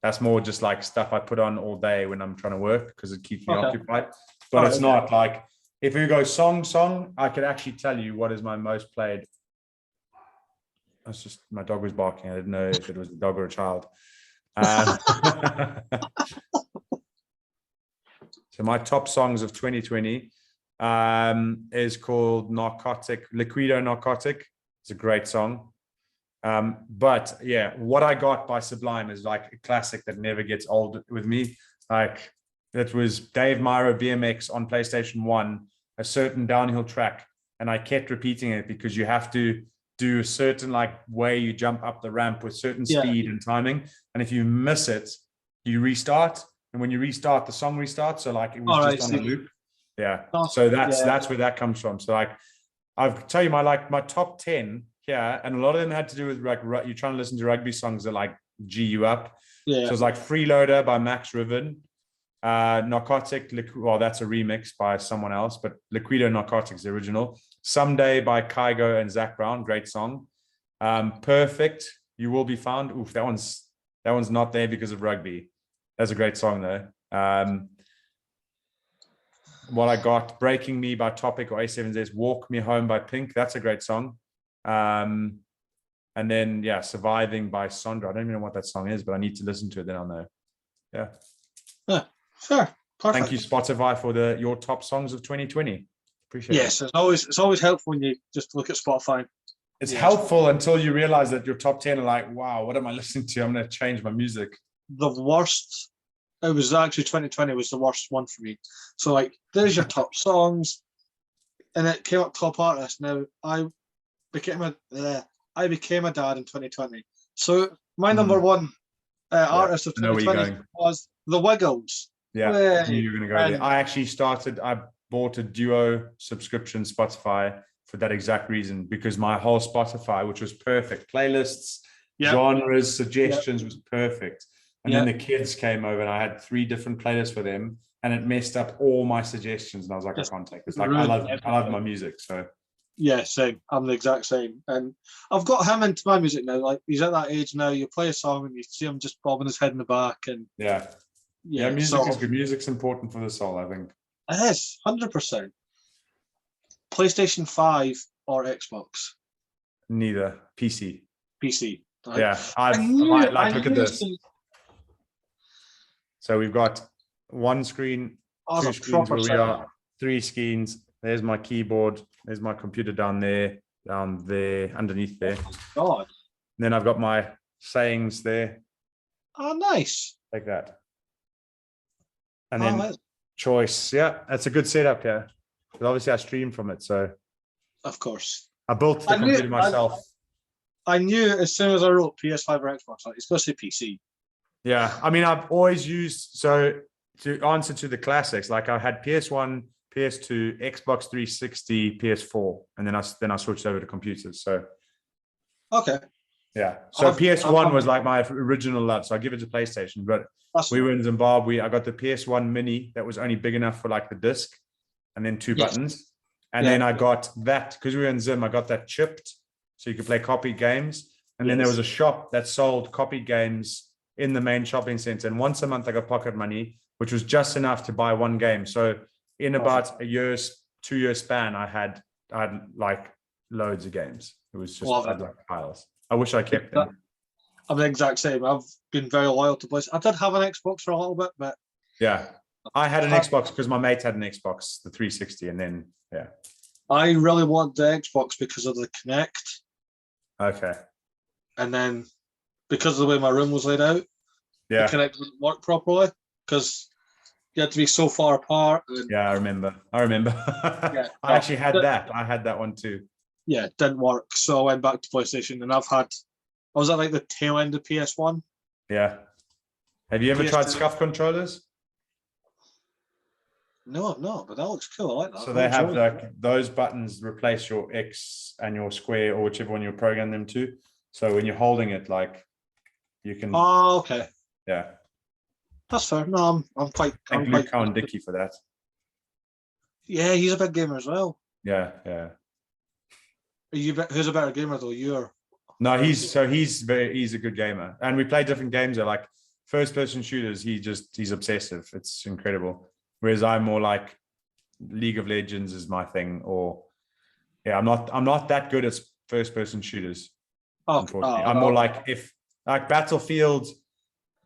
That's more just like stuff I put on all day when I'm trying to work, because it keeps me occupied. But it's not like, if you go song, I could actually tell you what is my most played. That's just, my dog was barking. I didn't know if it was a dog or a child. So my top songs of 2020 is called Liquido Narcotic. It's a great song. But yeah, What I Got by Sublime is like a classic that never gets old with me. Like, it was Dave Myro BMX on PlayStation 1, a certain downhill track, and I kept repeating it because you have to do a certain like way you jump up the ramp with certain speed and timing, and if you miss it, you restart, and when you restart, the song restarts. So like, it was just on a loop. So that's where that comes from. So like, I'll tell you my top 10 here, and a lot of them had to do with like, you're trying to listen to rugby songs that like G you up. Yeah. So it's like Freeloader by Max Riven. Narcotic, well, that's a remix by someone else, but Liquido Narcotics, the original. Someday by Kygo and Zach Brown, great song. Perfect, You Will Be Found. Oof, that one's not there because of Rugby. That's a great song though. What I got, Breaking Me by Topic or A7Z's, Walk Me Home by Pink. That's a great song. And then, yeah, Surviving by Sondra. I don't even know what that song is, but I need to listen to it, then I'll know. Yeah. Sure. Perfect. Thank you, Spotify, for your top songs of 2020. Appreciate it. Yes, it's always helpful when you just look at Spotify. It's helpful until you realize that your top 10 are like, wow, what am I listening to? I'm going to change my music. The worst, it was actually 2020 was the worst one for me. So like, there's your top songs, and it came up top artist. Now I became a dad in 2020. So my number one artist of 2020 was The Wiggles. Yeah, I knew you were going to go there. I bought a duo subscription Spotify for that exact reason, because my whole Spotify, which was perfect, playlists, genres, suggestions, was perfect. And then the kids came over and I had 3 different playlists for them, and it messed up all my suggestions. And I was like, I can't take this. Like, I love my music. So yeah, same. I'm the exact same. And I've got him into my music now. Like, he's at that age now, you play a song and you see him just bobbing his head in the back. And yeah, music is good. Music's important for the soul, I think. It is, 100%. PlayStation 5 or Xbox? Neither. PC. Right? Yeah, look at this. So we've got one screen, 2 screens where we are, 3 screens. There's my keyboard. There's my computer down there, underneath there. Oh, God. And then I've got my sayings there. Oh, nice. Like that. And then choice. Yeah, that's a good setup here. But obviously I stream from it, so. Of course. I built the computer myself. I knew as soon as I wrote PS5 or Xbox, like, it's supposed to be PC. Yeah, I mean, I've always used, so to answer to the classics, like I had PS1, PS2, Xbox 360, PS4, and then I switched over to computers. So okay, yeah. So PS1 was like my original love. So I give it to PlayStation. But we were in Zimbabwe. I got the PS1 Mini that was only big enough for like the disc, and then 2 buttons. And then I got that because we were in Zim. I got that chipped, so you could play copied games. And then there was a shop that sold copied games in the main shopping center. And once a month I got pocket money, which was just enough to buy 1 game. So in about a 2-year span, I had like loads of games. It was just like piles. I wish I kept them. I'm the exact same. I've been very loyal to PlayStation. I did have an Xbox for a little bit, but yeah, I had an Xbox because my mate had an Xbox, the 360, and then I really want the Xbox because of the Kinect. Okay. And then because of the way my room was laid out, the Kinect didn't work properly because you had to be so far apart. And I remember. I actually had that. I had that one too. Yeah, it didn't work. So I went back to PlayStation, and I was at like the tail end of PS1. Yeah. Have you ever tried SCUF controllers? No, I've not, but that looks cool. I like that. So they have like those buttons replace your X and your square or whichever one you program them to. So when you're holding it, like you can. Oh, okay. Yeah. That's fair. No, I'm quite. Thank Luke and Dicky for that. Yeah, he's a big gamer as well. Yeah. Who's a better gamer though? You or? No, he's a good gamer, and we play different games. Like first-person shooters, he's obsessive. It's incredible. Whereas I'm more like League of Legends is my thing, or I'm not that good at first-person shooters. Unfortunately, I'm more like Battlefield.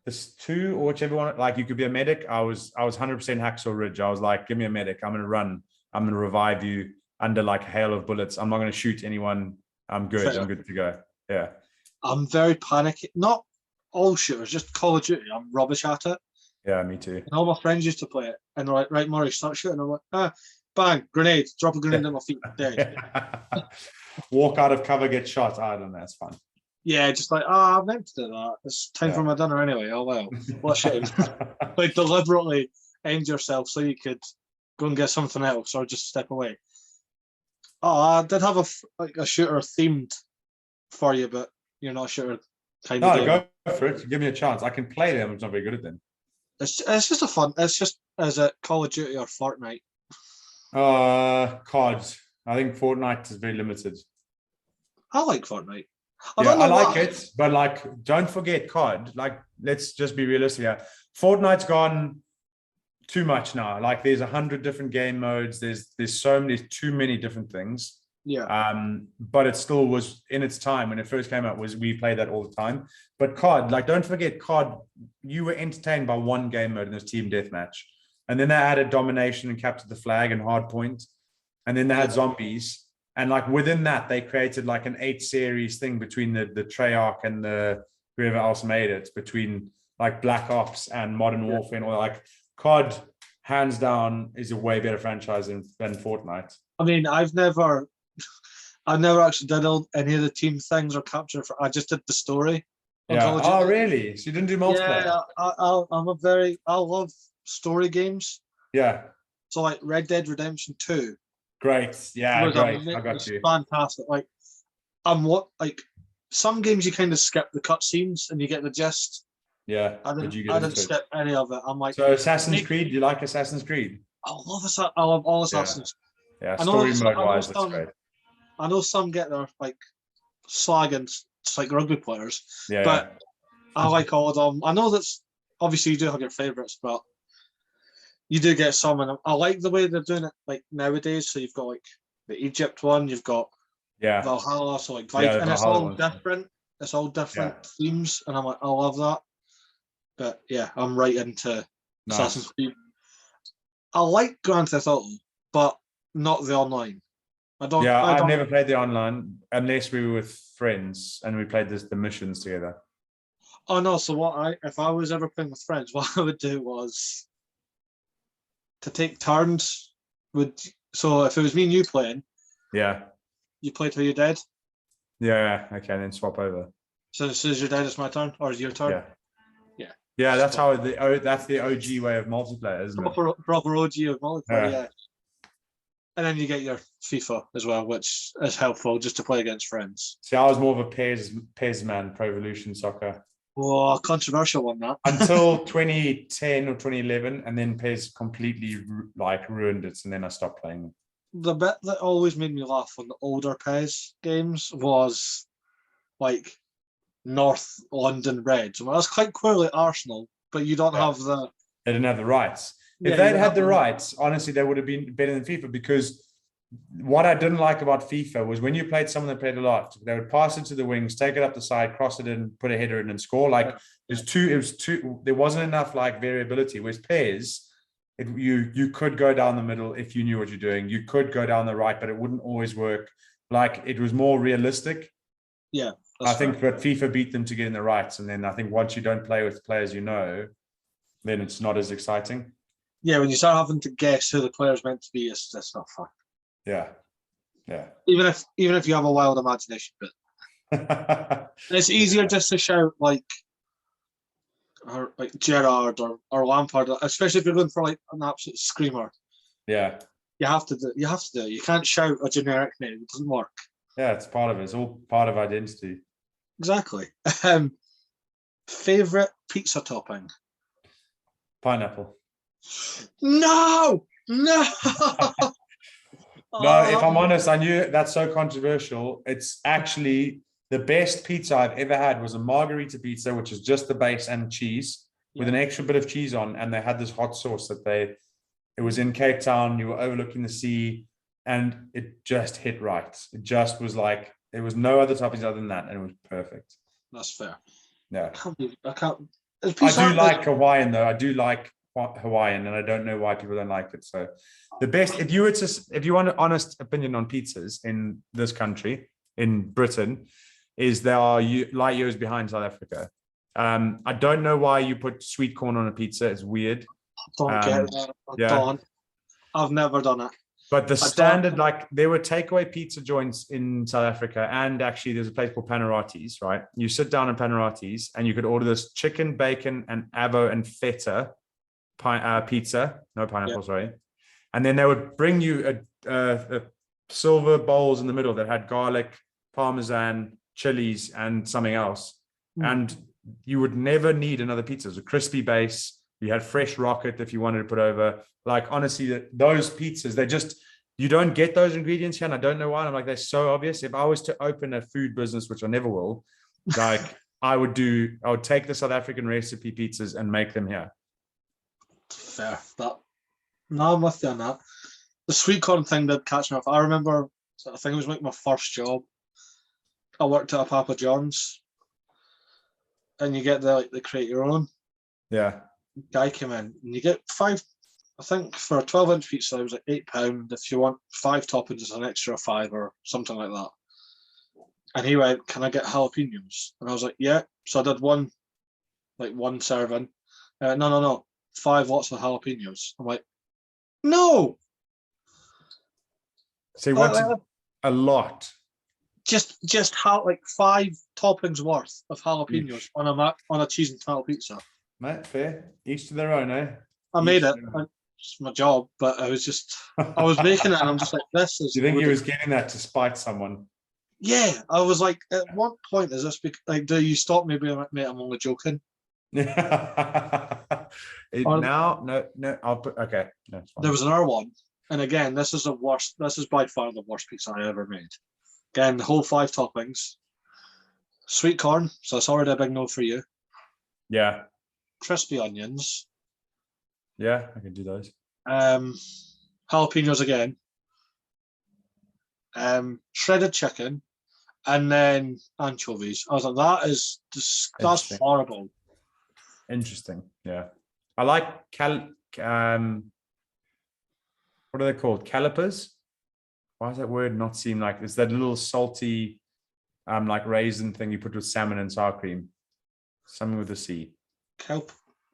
This 2 or whichever one, like you could be a medic. I was 100% Hacksaw Ridge. I was like, give me a medic. I'm gonna run. I'm gonna revive you under like a hail of bullets. I'm not gonna shoot anyone. I'm good. Fair. I'm good to go. Yeah. I'm very panicky. Not all shooters, just Call of Duty. I'm rubbish at it. Yeah, me too. And all my friends used to play it, and they're like, "Right, Murray, start shooting." I'm like, bang, grenade, drop a grenade on my feet, dead. Walk out of cover, get shot. I don't know. That's fun. Yeah, just like, I meant to do that. It's time for my dinner anyway. Oh, well. What a shame. Like, deliberately end yourself so you could go and get something else or just step away. Oh, I did have a shooter themed for you, but you're not a shooter kind of No, game. go for it. Give me a chance. I can play them. I'm not very good at them. It's just a fun. It's just as a Call of Duty or Fortnite. Cards. I think Fortnite is very limited. I like Fortnite. I like it, but like, don't forget COD. Like, let's just be realistic here. Fortnite's gone too much now. Like, there's 100 different game modes. There's too many different things. Yeah. But it still was in its time when it first came out. We played that all the time. But COD, like, don't forget COD. You were entertained by one game mode in this team deathmatch, and then they added domination and capture the flag and hardpoint, and then they had zombies. And like within that, they created like an 8-series thing between the Treyarch and the whoever else made it, between like Black Ops and Modern Warfare, and all. Like, COD, hands down, is a way better franchise than Fortnite. I mean, I've never actually did any of the team things or capture. I just did the story. Yeah. Oh, really? So you didn't do multiplayer? Yeah, I love story games. Yeah. So like Red Dead Redemption 2. Great. Yeah, great. I got you. Fantastic. Like, some games you kind of skip the cutscenes and you get the gist. Yeah. I didn't skip any of it. I'm like, so Assassin's Creed. You like Assassin's Creed? I love all Assassins. Yeah. Story mode wise, that's great. I know some get their like slagging like rugby players, but yeah. I like all of them. I know that's obviously you do have your favourites, but you do get some, and I like the way they're doing it like nowadays. So you've got like the Egypt one, you've got Valhalla, so like and it's all different. It's all different themes, and I'm like, I love that. But yeah, I'm right into Assassin's Creed. I like Grand Theft Auto, but not the online. I've never played the online unless we were with friends and we played the missions together. Oh no! So if I was ever playing with friends, what I would do was to take turns. So if it was me and you playing, you play till you're dead. Yeah. Okay, then swap over. So as soon as you're dead, it's my turn, or is your turn? Yeah. That's how that's the OG way of multiplayer, isn't it? Proper OG of multiplayer. Yeah. And then you get your FIFA as well, which is helpful just to play against friends. See, I was more of a PES man, Pro Evolution Soccer. Oh, controversial one, that. Until 2010 or 2011, and then PES completely like ruined it, and then I stopped playing them. The bit that always made me laugh on the older PES games was like North London Reds. Well, that's quite clearly Arsenal, but you don't have the... They didn't have the rights. If they'd had the rights, honestly, they would have been better than FIFA, because what I didn't like about FIFA was when you played someone that played a lot, they would pass it to the wings, take it up the side, cross it in, put a header in and score. Like there wasn't enough like variability. Whereas PES, you could go down the middle if you knew what you're doing. You could go down the right, but it wouldn't always work. Like, it was more realistic. Yeah. I think that FIFA beat them to get in the rights. And then I think once you don't play with players then it's not as exciting. Yeah, when you start having to guess who the player's meant to be, it's just not fun. Yeah. Even if you have a wild imagination, but it's easier just to shout like Gerrard or Lampard, especially if you're going for like an absolute screamer. Yeah. You have to do it. You can't shout a generic name. It doesn't work. Yeah, it's part of it. It's all part of identity. Exactly. Favorite pizza topping? Pineapple. No. No, if I'm honest, I knew that's so controversial. It's actually the best pizza I've ever had was a margarita pizza, which is just the base and cheese with an extra bit of cheese on. And they had this hot sauce it was in Cape Town. You were overlooking the sea, and it just hit right. It just was like, there was no other toppings other than that. And it was perfect. That's fair. Yeah. I can't. I do like Hawaiian though. I do like Hawaiian, and I don't know why people don't like it. So the best, if you want an honest opinion on pizzas in this country, in Britain, is they are light years behind South Africa. I don't know why you put sweet corn on a pizza. It's weird. Don't get that. I've never done it. But the standard, like, there were takeaway pizza joints in South Africa, and actually there's a place called Panarati's, right? You sit down in Panarati's and you could order this chicken, bacon, and avo and feta pizza, no pineapple, sorry. And then they would bring you a silver bowls in the middle that had garlic, parmesan, chilies, and something else. And you would never need another pizza. It was a crispy base. You had fresh rocket if you wanted to put over. Like, honestly, those pizzas, they just, you don't get those ingredients here. And I don't know why. And I'm like, they're so obvious. If I was to open a food business, which I never will, like I would take the South African recipe pizzas and make them here. Fair. No, I'm with you on that. The sweet corn thing did catch me off. I remember, I think it was like my first job. I worked at a Papa John's, and you get the create your own. Yeah. Guy came in, and you get 5. I think for a 12-inch pizza, it was like £8. If you want 5 toppings, it's an extra 5 or something like that. And he went, "Can I get jalapenos?" And I was like, "Yeah." So I did one serving. No, 5 lots of jalapenos. I'm like, no. So you wanted a lot. Just how like 5 toppings worth of jalapenos on a cheese and tomato pizza. Mate, fair. Each to their own, eh? I made it. It's my job, but I was making it, and I'm just like, this is. Do you think he was getting that to spite someone? Yeah, I was like, at what point is this? Like, do you stop me being like, mate, I'm only joking? No. I'll put okay. No, there was another one, and again, this is the worst. This is by far the worst pizza I ever made. Again, the whole 5 toppings, sweet corn, so it's already a big no for you. Yeah. Crispy onions. Yeah, I can do those. Jalapenos again. Shredded chicken, and then anchovies. I was like, that's horrible. Interesting. Yeah. I like what are they called? Calipers? Why does that word not seem like it's that little salty like raisin thing you put with salmon and sour cream? Something with a C.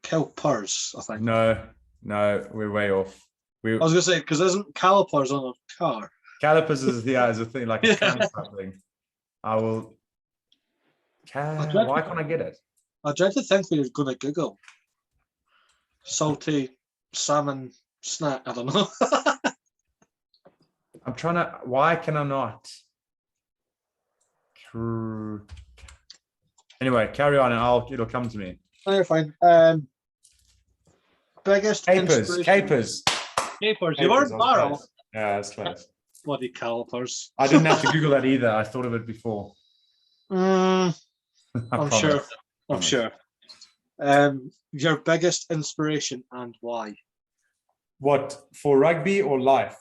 Calipers, I think. No, we're way off. I was gonna say, because isn't calipers on a car? Calipers is a thing, like a camp thing. I will. Why can't I get it? I dread to think we were going to Google salty salmon snack. I don't know. I'm trying to. Why can I not? Anyway, carry on, and it'll come to me. No, you're fine. Biggest capers. You weren't barrel. Yeah, that's close. Bloody calipers. I didn't have to Google that either. I thought of it before. I'm sure. Your biggest inspiration and why? What, for rugby or life?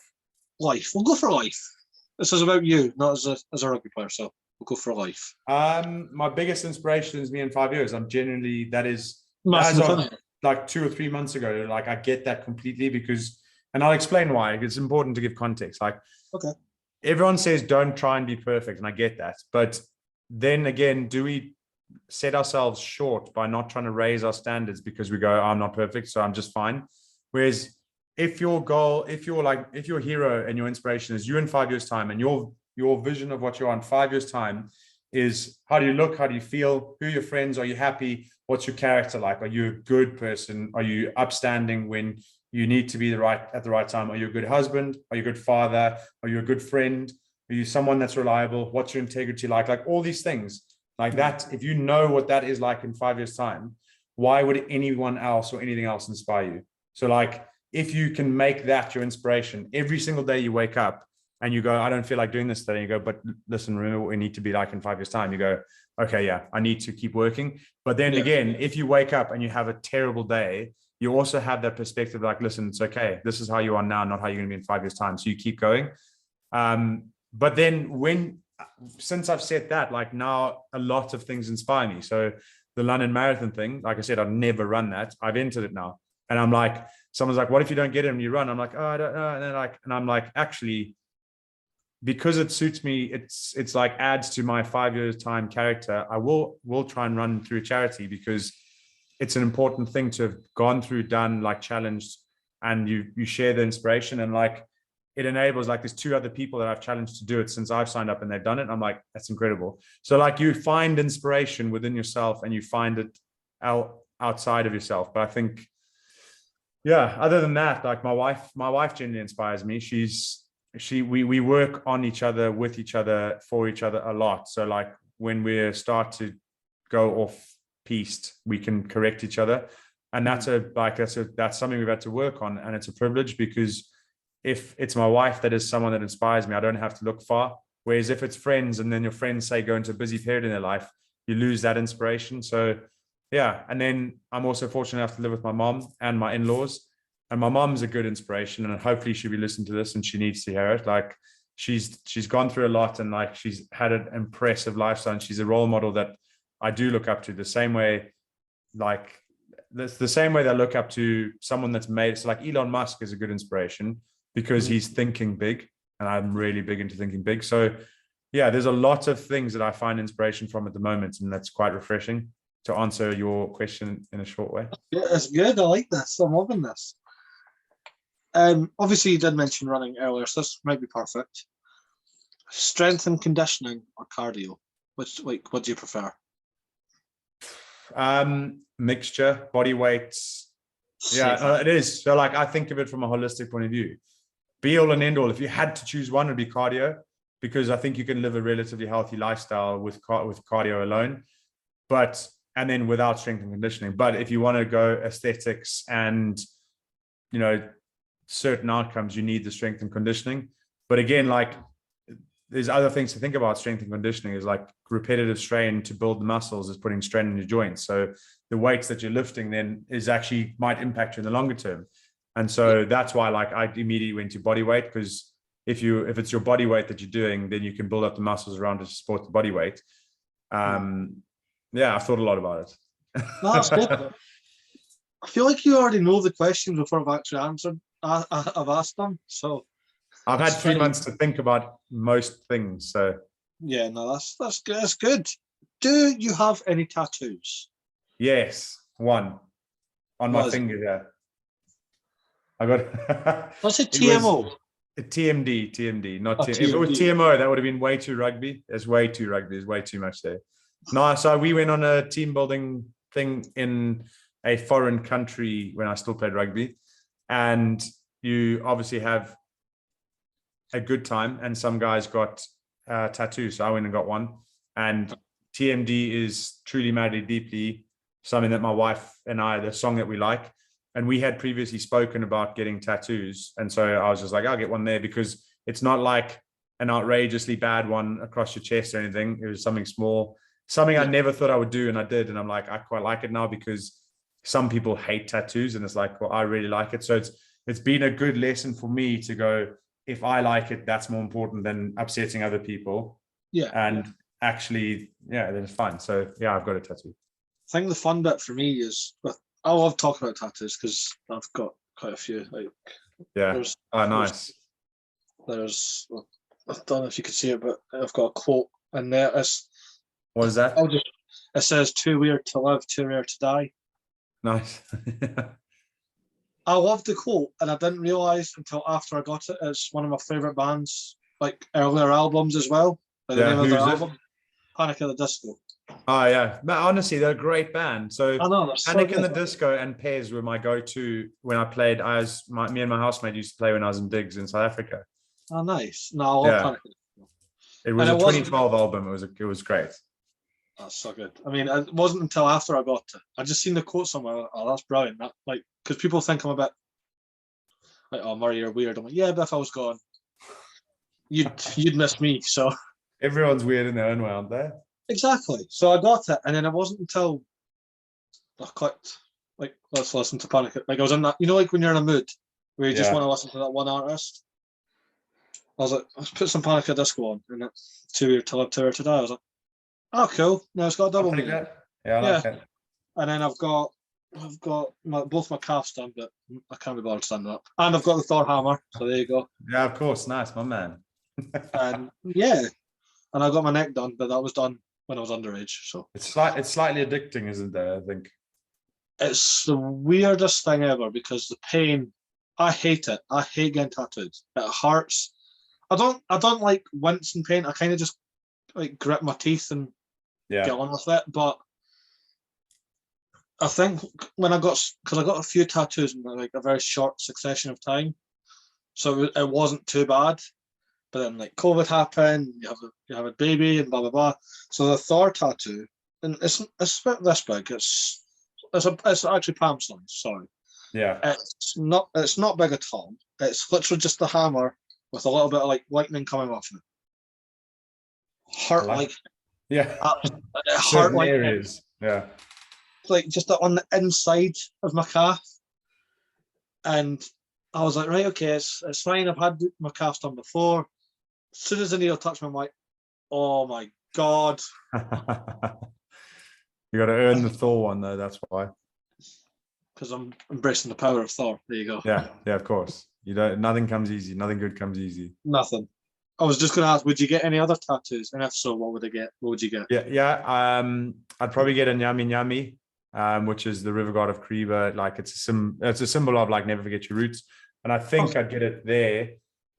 Life. We'll go for life. This is about you, not as a rugby player. So we'll go for life. My biggest inspiration is me in 5 years. I'm genuinely, that is like 2 or 3 months ago. Like, I get that completely because, and I'll explain why. It's important to give context. Like, okay, everyone says don't try and be perfect, and I get that. But then again, do we set ourselves short by not trying to raise our standards because we go, I'm not perfect, so I'm just fine? Whereas if your goal, if your hero and your inspiration is you in 5 years' time, and your vision of what you're in 5 years' time is how do you look, how do you feel, who are your friends, are you happy, what's your character like, are you a good person, are you upstanding when you need to be at the right time, are you a good husband, are you a good father, are you a good friend, are you someone that's reliable, what's your integrity like all these things like that. If you know what that is like in 5 years' time, why would anyone else or anything else inspire you? So like, if you can make that your inspiration every single day you wake up and you go, I don't feel like doing this today. You go, but listen, remember what we need to be like in 5 years' time. You go, okay, yeah, I need to keep working. But then again, if you wake up and you have a terrible day, you also have that perspective like, listen, it's okay. This is how you are now, not how you're going to be in 5 years' time. So you keep going. But then since I've said that, like now a lot of things inspire me. So the London Marathon thing, like I said, I've never run that. I've entered it now. And I'm like, someone's like, what if you don't get it and you run? I'm like, oh, I don't know. And I'm like, actually, because it suits me, it's like adds to my 5 years time character. I will try and run through a charity because it's an important thing to have gone through, done, like challenged, and you share the inspiration, and like it enables, like there's 2 other people that I've challenged to do it since I've signed up and they've done it. I'm like, that's incredible. So like you find inspiration within yourself and you find it outside of yourself. But I think, yeah, other than that, like my wife genuinely inspires me. We work on each other, with each other, for each other a lot. So like when we start to go off piste, we can correct each other. And that's something we've had to work on. And it's a privilege, because if it's my wife that is someone that inspires me, I don't have to look far. Whereas if it's friends, and then your friends say go into a busy period in their life, you lose that inspiration. So yeah. And then I'm also fortunate enough to live with my mom and my in-laws. And my mom's a good inspiration, and hopefully she'll be listening to this and she needs to hear it. Like she's gone through a lot, and like she's had an impressive lifestyle, and she's a role model that I do look up to the same way, like the same way that I look up to someone that's made. So like Elon Musk is a good inspiration because he's thinking big, and I'm really big into thinking big. So yeah, there's a lot of things that I find inspiration from at the moment, and that's quite refreshing. To answer your question in a short way. Yeah, it's good. I like this. I'm loving this. Obviously, you did mention running earlier, so this might be perfect. Strength and conditioning or cardio? What do you prefer? Mixture, body weights. Yeah, it is. So like I think of it from a holistic point of view. Be all and end all. If you had to choose one, it'd be cardio, because I think you can live a relatively healthy lifestyle with cardio alone, and then without strength and conditioning. But if you want to go aesthetics and certain outcomes, you need the strength and conditioning. But again, like there's other things to think about. Strength and conditioning is like repetitive strain to build the muscles is putting strain in your joints. So the weights that you're lifting then is actually might impact you in the longer term. And so that's why like I immediately went to body weight, because if it's your body weight that you're doing, then you can build up the muscles around to support the body weight. I've thought a lot about it. No, that's good. I feel like you already know the questions before I've actually answered. I've asked them, so I've had 3 months to think about most things. So yeah, no, that's good. That's good. Do you have any tattoos? Yes, one on my finger here. I got. What's a TMO? TMD, not TMD. TMD. If it was TMO, that would have been way too rugby. It's way too rugby. There's way too much there. No, so we went on a team building thing in a foreign country when I still played rugby, and you obviously have a good time. And some guys got tattoos, so I went and got one. And TMD is truly, madly, deeply something that my wife and I, the song that we like. And we had previously spoken about getting tattoos. And so I was just like, I'll get one there, because it's not like an outrageously bad one across your chest or anything. It was something small, something I never thought I would do. And I did. And I'm like, I quite like it now, because some people hate tattoos. And it's like, well, I really like it. So it's been a good lesson for me to go, if I like it, that's more important than upsetting other people. Yeah. And actually, then it's fine. So yeah, I've got a tattoo. I think the fun bit for me is I love talking about tattoos because I've got quite a few. Like, nice. There's I don't know if you could see it, but I've got a quote in there. What is that? It says, "Too weird to live, too rare to die." Nice. I love the quote, and I didn't realise until after I got it. It's one of my favourite bands, like earlier albums as well. Like the name of their album, Panic at the Disco. Oh yeah, but honestly, they're a great band. So I know, Panic in the Disco and Pez were my go-to when I played. Me and my housemate used to play when I was in digs in South Africa. Oh, nice. No, I love Panic. It was a 2012 album. It was great. That's so good. I mean, it wasn't until after I got it. I just seen the quote somewhere. Oh, that's brilliant. That, like, because people think I'm a bit like, oh, Murray, you're weird. I'm like, yeah, but if I was gone, you'd miss me. So everyone's weird in their own way, aren't they? Exactly. So I got it, and then it wasn't until I clicked, like, let's listen to Panic. Like, I was in that, like when you're in a mood where you just want to listen to that one artist. I was like, let's put some Panic at Disco on, and it's Too Weird to Live, Too Rare to Die. I was like, oh, cool. Now it's got a double meaning. Yeah, I like it. And then I've got both my calves done, but I can't be bothered standing up. And I've got the Thor hammer, so there you go. Yeah, of course. Nice, my man. And and I got my neck done, but that was done when I was underage. So it's slightly addicting, isn't it? I think it's the weirdest thing ever, because the pain, I hate it. I hate getting tattooed. It hurts. I don't like wince in pain. I kind of just like grit my teeth and get on with it. But I think when because I got a few tattoos in like a very short succession of time, so it wasn't too bad. But then like COVID happened, you have a baby and blah blah blah. So the Thor tattoo and it's about this big. It's actually palm size. Sorry. Yeah. It's not big at all. It's literally just the hammer with a little bit of like lightning coming off it. Heart like. Yeah. Heart like areas. Yeah. Like just on the inside of my calf. And I was like, right, okay, it's fine. I've had my calf done before. As soon as the needle touched me, I'm like, oh my God. You got to earn the Thor one though, that's why. Because I'm embracing the power of Thor. There you go. Yeah, of course. Nothing comes easy. Nothing good comes easy. Nothing. I was just going to ask, would you get any other tattoos? And if so, what would you get? Yeah. I'd probably get a Nyami, which is the river god of Kriba. Like it's a symbol of like never forget your roots. And I think I'd get it there.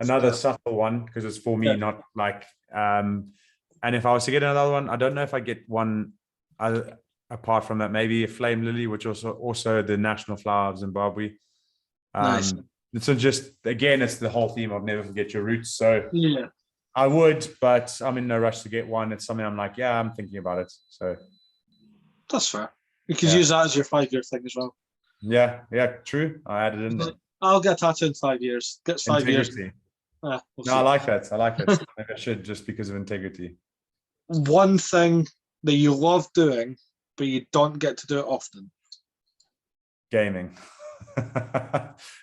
Another subtle one because it's for me, not like. And if I was to get another one, I don't know if I get one apart from that. Maybe a flame lily, which also the national flower of Zimbabwe. Nice. So just again, it's the whole theme of never forget your roots. So yeah, I would, but I'm in no rush to get one. It's something I'm like, yeah, I'm thinking about it. So that's fair. You could use that as your 5-year thing as well. Yeah, true. I added in there. I'll get a tattoo in 5 years. Get 5 years. We'll no, I like that. Maybe I should, just because of integrity. One thing that you love doing, but you don't get to do it often. Gaming.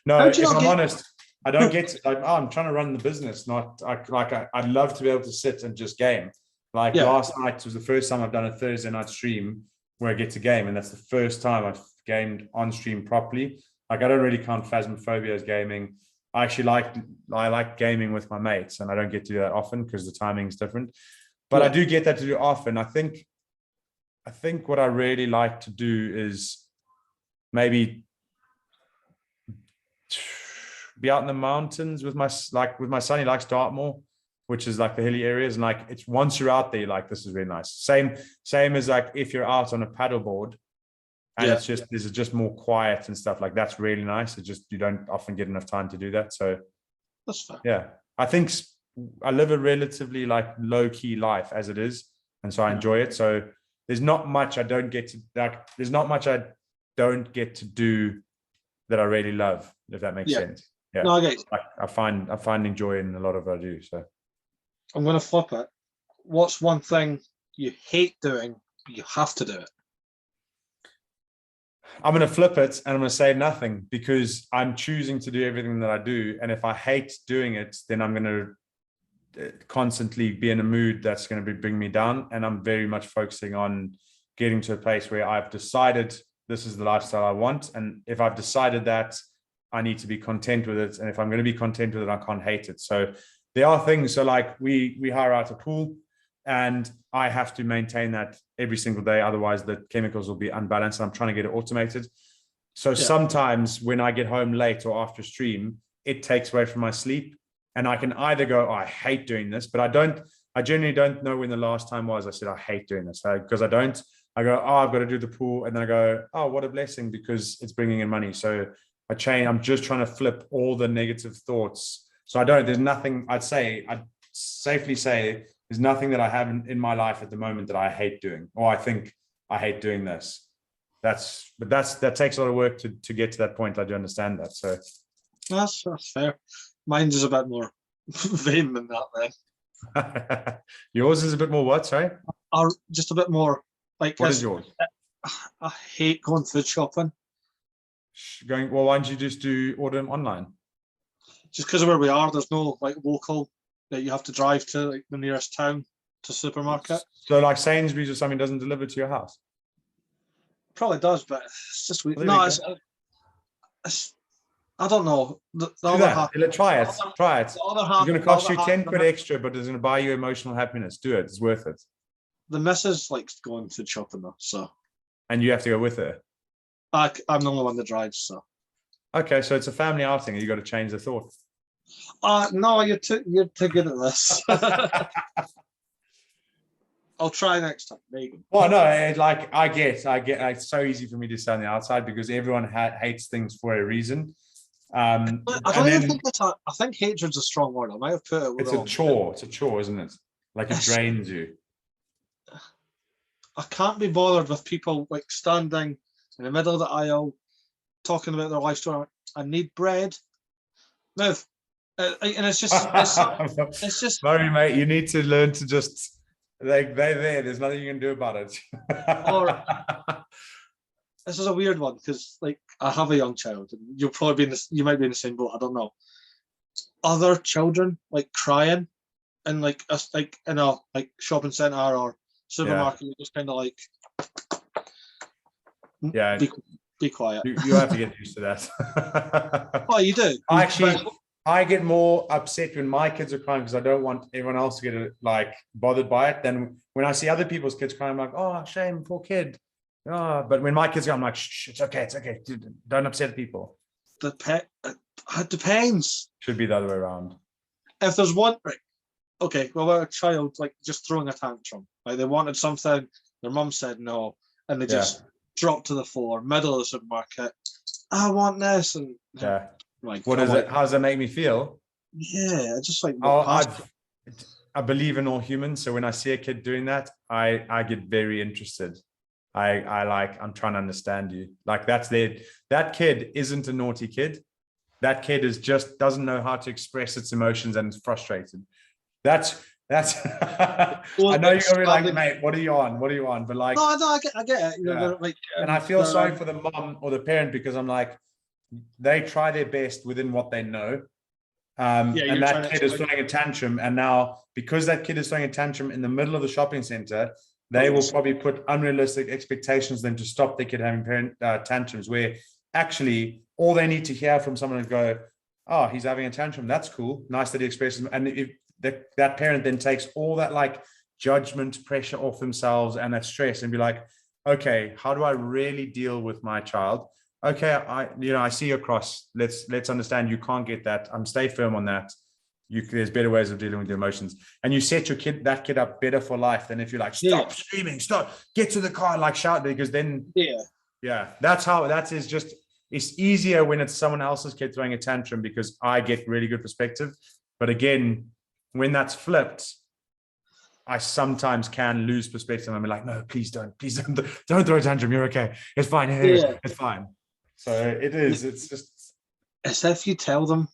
No, if I'm honest, I don't get to, like, I'm trying to run the business, not I'd love to be able to sit and just game. Like last night was the first time I've done a Thursday night stream where I get to game, and that's the first time I've gamed on stream properly. Like I don't really count Phasmophobia as gaming. I like gaming with my mates, and I don't get to do that often because the timing is different. But I do get that to do often. I think what I really like to do is maybe be out in the mountains with my son. He likes Dartmoor, which is like the hilly areas, and like it's once you're out there, like this is really nice. Same as like if you're out on a paddleboard and there's just more quiet and stuff, like that's really nice. It's just you don't often get enough time to do that. So that's fair. Yeah, I think I live a relatively like low key life as it is, and so I enjoy it. So there's not much I don't get to do that I really love, if that makes sense. Yeah, no, I get it. I find joy in a lot of what I do. So I'm going to flip it. What's one thing you hate doing, but you have to do it? I'm going to flip it and I'm going to say nothing, because I'm choosing to do everything that I do. And if I hate doing it, then I'm going to constantly be in a mood that's going to bring me down. And I'm very much focusing on getting to a place where I've decided this is the lifestyle I want. And if I've decided that, I need to be content with it. And if I'm going to be content with it, I can't hate it. So there are things. So like we hire out a pool, and I have to maintain that every single day. Otherwise the chemicals will be unbalanced. I'm trying to get it automated. So sometimes when I get home late or after stream, it takes away from my sleep, and I can either go, oh, I hate doing this, but I genuinely don't know when the last time was I said, I hate doing this, because I go, oh, I've got to do the pool. And then I go, oh, what a blessing, because it's bringing in money. So I'm just trying to flip all the negative thoughts. So there's nothing I'd safely say there's nothing that I have in my life at the moment that I hate doing, or I think I hate doing this. That takes a lot of work to get to that point. I do understand that. So that's fair. Mine's is a bit more vain than that, then. Yours is a bit more what, sorry? Just a bit more like. What is yours? I hate going food shopping. Well, why don't you just order them online? Just because of where we are, there's no like local that you have to drive to, like the nearest town to supermarket. So like Sainsbury's or something doesn't deliver to your house? Probably does, but it's just weird. Well, no, it's I don't know. The other half, try it. Try it. The other half, it's going to cost you 10 quid extra, but it's going to buy you emotional happiness. Do it. It's worth it. The missus likes going food shopping though, so. And you have to go with her. I'm the only one that drives, so. Okay, so it's a family outing, and you got to change the thought. No, you're too good at this. I'll try next time. Maybe. Well, no, I get. It's so easy for me to stay on the outside because everyone hates things for a reason. I don't even think I think hatred's a strong word. I might have put it wrong. It's a chore. It's a chore, isn't it? Like it drains you. I can't be bothered with people like standing in the middle of the aisle talking about their life story. I need bread. No, and it's just. Sorry, mate. You need to learn to just like they're there. There's nothing you can do about it. Or this is a weird one because like I have a young child, and you'll probably be you might be in the same boat. I don't know. Other children like crying, and like in a like shopping centre or supermarket, you're just kind of like, yeah, be quiet. You have to get used to that. Oh, you do. I get more upset when my kids are crying because I don't want everyone else to get like bothered by it. Then when I see other people's kids crying, I'm like, oh, shame, poor kid. Oh, but when my kids go, I'm like, shh, it's okay, dude, don't upset people. It depends. Should be the other way around. If there's one, right, okay, well, a child like just throwing a tantrum, like they wanted something, their mum said no, and they just dropped to the floor, middle of the supermarket. I want this, and like, what is it? How does that make me feel? Yeah, just like I believe in all humans, so when I see a kid doing that, I get very interested. I'm trying to understand you. Like that kid isn't a naughty kid. That kid doesn't know how to express its emotions and is frustrated. That's I know you're gonna be like, mate, what are you on? But like, no, I get it. You know, like, and I feel sorry for the mom or the parent because I'm like, they try their best within what they know. And that kid is throwing a tantrum, and now because that kid is throwing a tantrum in the middle of the shopping center, they will probably put unrealistic expectations then to stop the kid having parent tantrums, where actually all they need to hear from someone is go, oh, he's having a tantrum. That's cool. Nice that he expresses. And if that parent then takes all that like judgment pressure off themselves and that stress and be like, okay, how do I really deal with my child? Okay, I see your cross. Let's understand you can't get that. Stay firm on that. There's better ways of dealing with your emotions, and you set that kid up better for life than if you're like, stop screaming, stop, get to the car, and like shout, because then it's easier when it's someone else's kid throwing a tantrum because I get really good perspective. But again, when that's flipped, I sometimes can lose perspective. I'm like, no, please don't throw a tantrum. You're okay. It's fine. It's fine. So it is. It's just. It's if you tell them,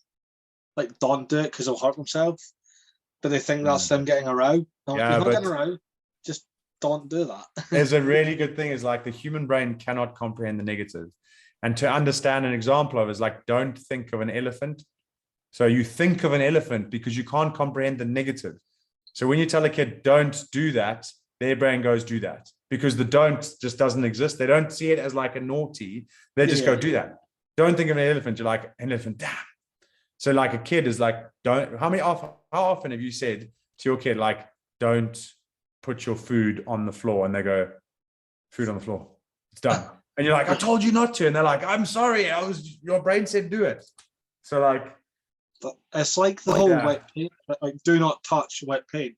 like, don't do it because they'll hurt themselves, but they think that's them getting a row. No, you're not getting a row. Just don't do that. There's a really good thing is like the human brain cannot comprehend the negative. And to understand an example of it is like, don't think of an elephant. So you think of an elephant because you can't comprehend the negative. So when you tell a kid, don't do that, their brain goes, do that. Because the don't just doesn't exist. They don't see it as like a naughty. They just go, do that. Don't think of an elephant. You're like, an elephant, damn. So like a kid is like, how often have you said to your kid, like, don't put your food on the floor? And they go, food on the floor. It's done. And you're like, I told you not to. And they're like, I'm sorry. Your brain said do it. So like. It's like the whole wet paint, like do not touch wet paint.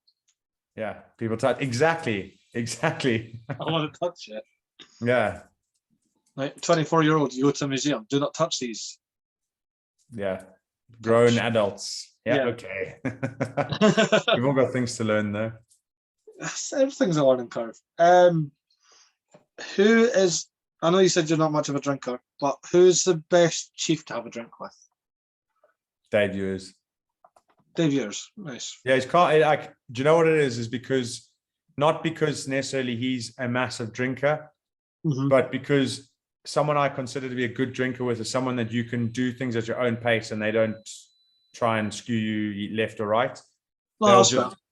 Yeah, people touch. Exactly. I want to touch it. Yeah. Like 24-year-olds, you go to a museum, do not touch these. Yeah. Grown adults. Yeah. Okay. We've all got things to learn though. Everything's a learning curve. I know you said you're not much of a drinker, but who's the best chief to have a drink with? Dave Ewers. Dave Ewers, nice. Yeah, do you know what it is? Is because not because necessarily he's a massive drinker, but because someone I consider to be a good drinker with is someone that you can do things at your own pace and they don't try and skew you left or right.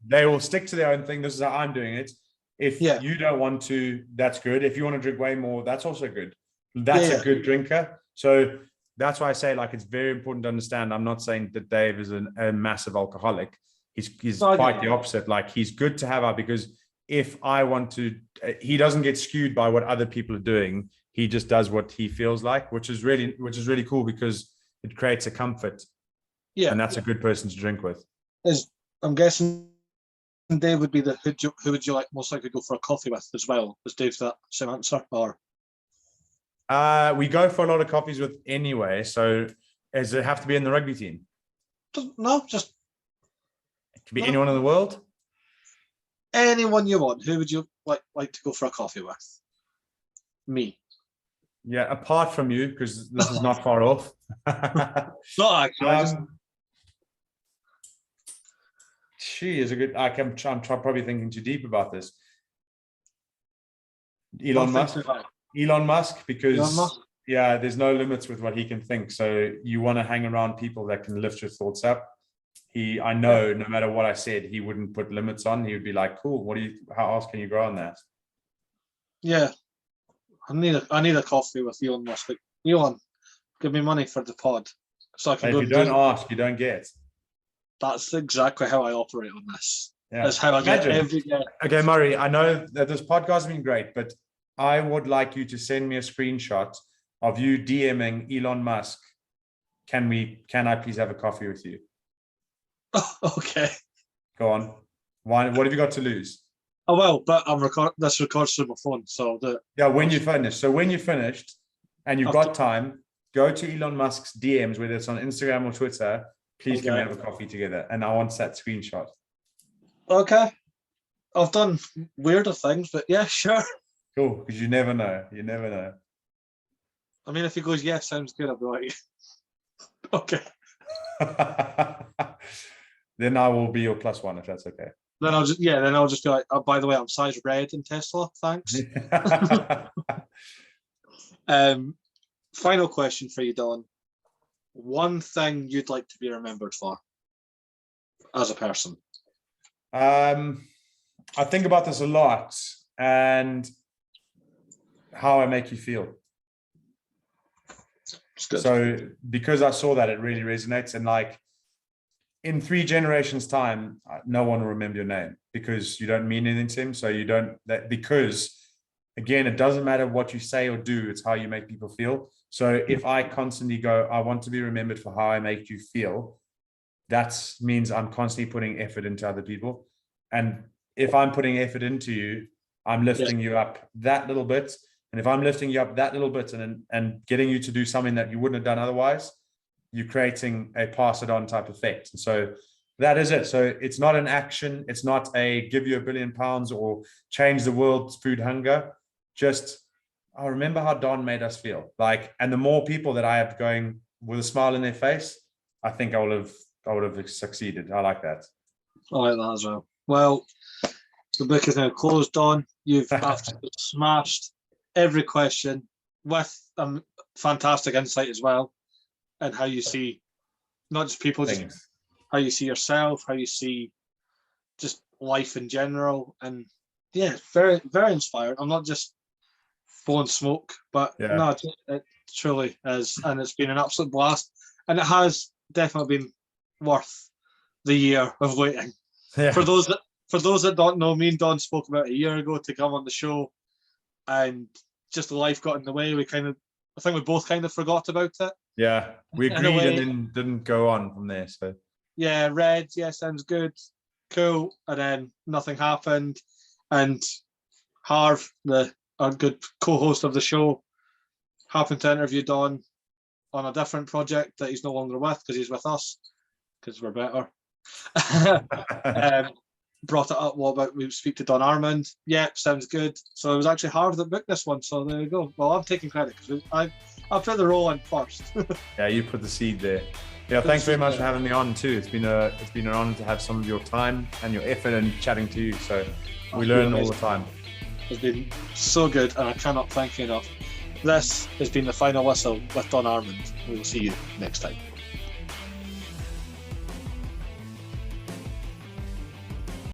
They will stick to their own thing. This is how I'm doing it. If you don't want to, that's good. If you want to drink way more, that's also good. That's a good drinker. So that's why I say, like, it's very important to understand. I'm not saying that Dave is a massive alcoholic. He's quite the opposite. Like, he's good to have out because if I want to, he doesn't get skewed by what other people are doing. He just does what he feels like, which is really cool because it creates a comfort. Yeah, and that's a good person to drink with. I'm guessing Dave would be who would you like most likely go for a coffee with as well? Is Dave that same answer or? We go for a lot of coffees with anyway. So does it have to be in the rugby team? No, just it could be anyone in the world. anyone you want, who would you like to go for a coffee with? Me. Yeah, apart from you, because this is not far off. Not actually. She is a good. I'm probably thinking too deep about this. Elon Musk, because Elon Musk? Yeah, there's no limits with what he can think. So you want to hang around people that can lift your thoughts up. I know no matter what I said, he wouldn't put limits on. He would be like, cool, how else can you grow on that? Yeah. I need a coffee with Elon Musk. Like, Elon, give me money for the pod. So I can go. If you don't ask, you don't get. That's exactly how I operate on this. Yeah. That's how I get every day. Okay, Murray, I know that this podcast has been great, but I would like you to send me a screenshot of you DMing Elon Musk. Can I please have a coffee with you? Okay. Go on. What have you got to lose? Oh well, but this records through my phone, so when you finish. So when you're finished and you've got time, go to Elon Musk's DMs, whether it's on Instagram or Twitter. Please can we have a coffee together? And I want that screenshot. Okay. I've done weirder things, but yeah, sure. Cool, because you never know. You never know. I mean, if he goes, yeah, sounds good, I'll be like, okay. Then I will be your +1 if that's okay. Then I'll just be like, oh, by the way, I'm size red in Tesla, thanks. Final question for you, Don. One thing you'd like to be remembered for as a person? I think about this a lot and how I make you feel. So because I saw that, it really resonates. And like in 3 generations time, no one will remember your name because you don't mean anything to him. So because again, it doesn't matter what you say or do, it's how you make people feel. So if I constantly go, I want to be remembered for how I make you feel, that means I'm constantly putting effort into other people. And if I'm putting effort into you, I'm lifting you up that little bit. And if I'm lifting you up that little bit and getting you to do something that you wouldn't have done otherwise, you're creating a pass it on type effect. And so that is it. So it's not an action. It's not a give you £1 billion or change the world's food hunger. Just, I remember how Don made us feel. And the more people that I have going with a smile in their face, I think I would have succeeded. I like that. I like that as well. Well, the book is now closed, Don. You've absolutely smashed every question with fantastic insight as well, and how you see not just people, just how you see yourself, how you see just life in general, and yeah, very, very inspired. I'm not just blowing smoke, but no, it truly is, and it's been an absolute blast, and it has definitely been worth the year of waiting. Yeah. For those that don't know, me and Don spoke about a year ago to come on the show, and just life got in the way. I think we both kind of forgot about it. Yeah, we agreed and then didn't go on from there. So yeah, Red, yeah, sounds good, cool, and then nothing happened. And Harv, our good co-host of the show, happened to interview Don on a different project that he's no longer with because he's with us because we're better. Brought it up. What about we speak to Don Armand? Yeah, sounds good. So it was actually Harv that booked this one. So there you go. Well, I'm taking credit because I put the role in first. Yeah, you put the seed there. Yeah, thanks very much for having me on too. It's been an honor to have some of your time and your effort and chatting to you. So we learn all the time. It's been so good, and I cannot thank you enough. This has been the Final Whistle with Don Armand. We will see you next time.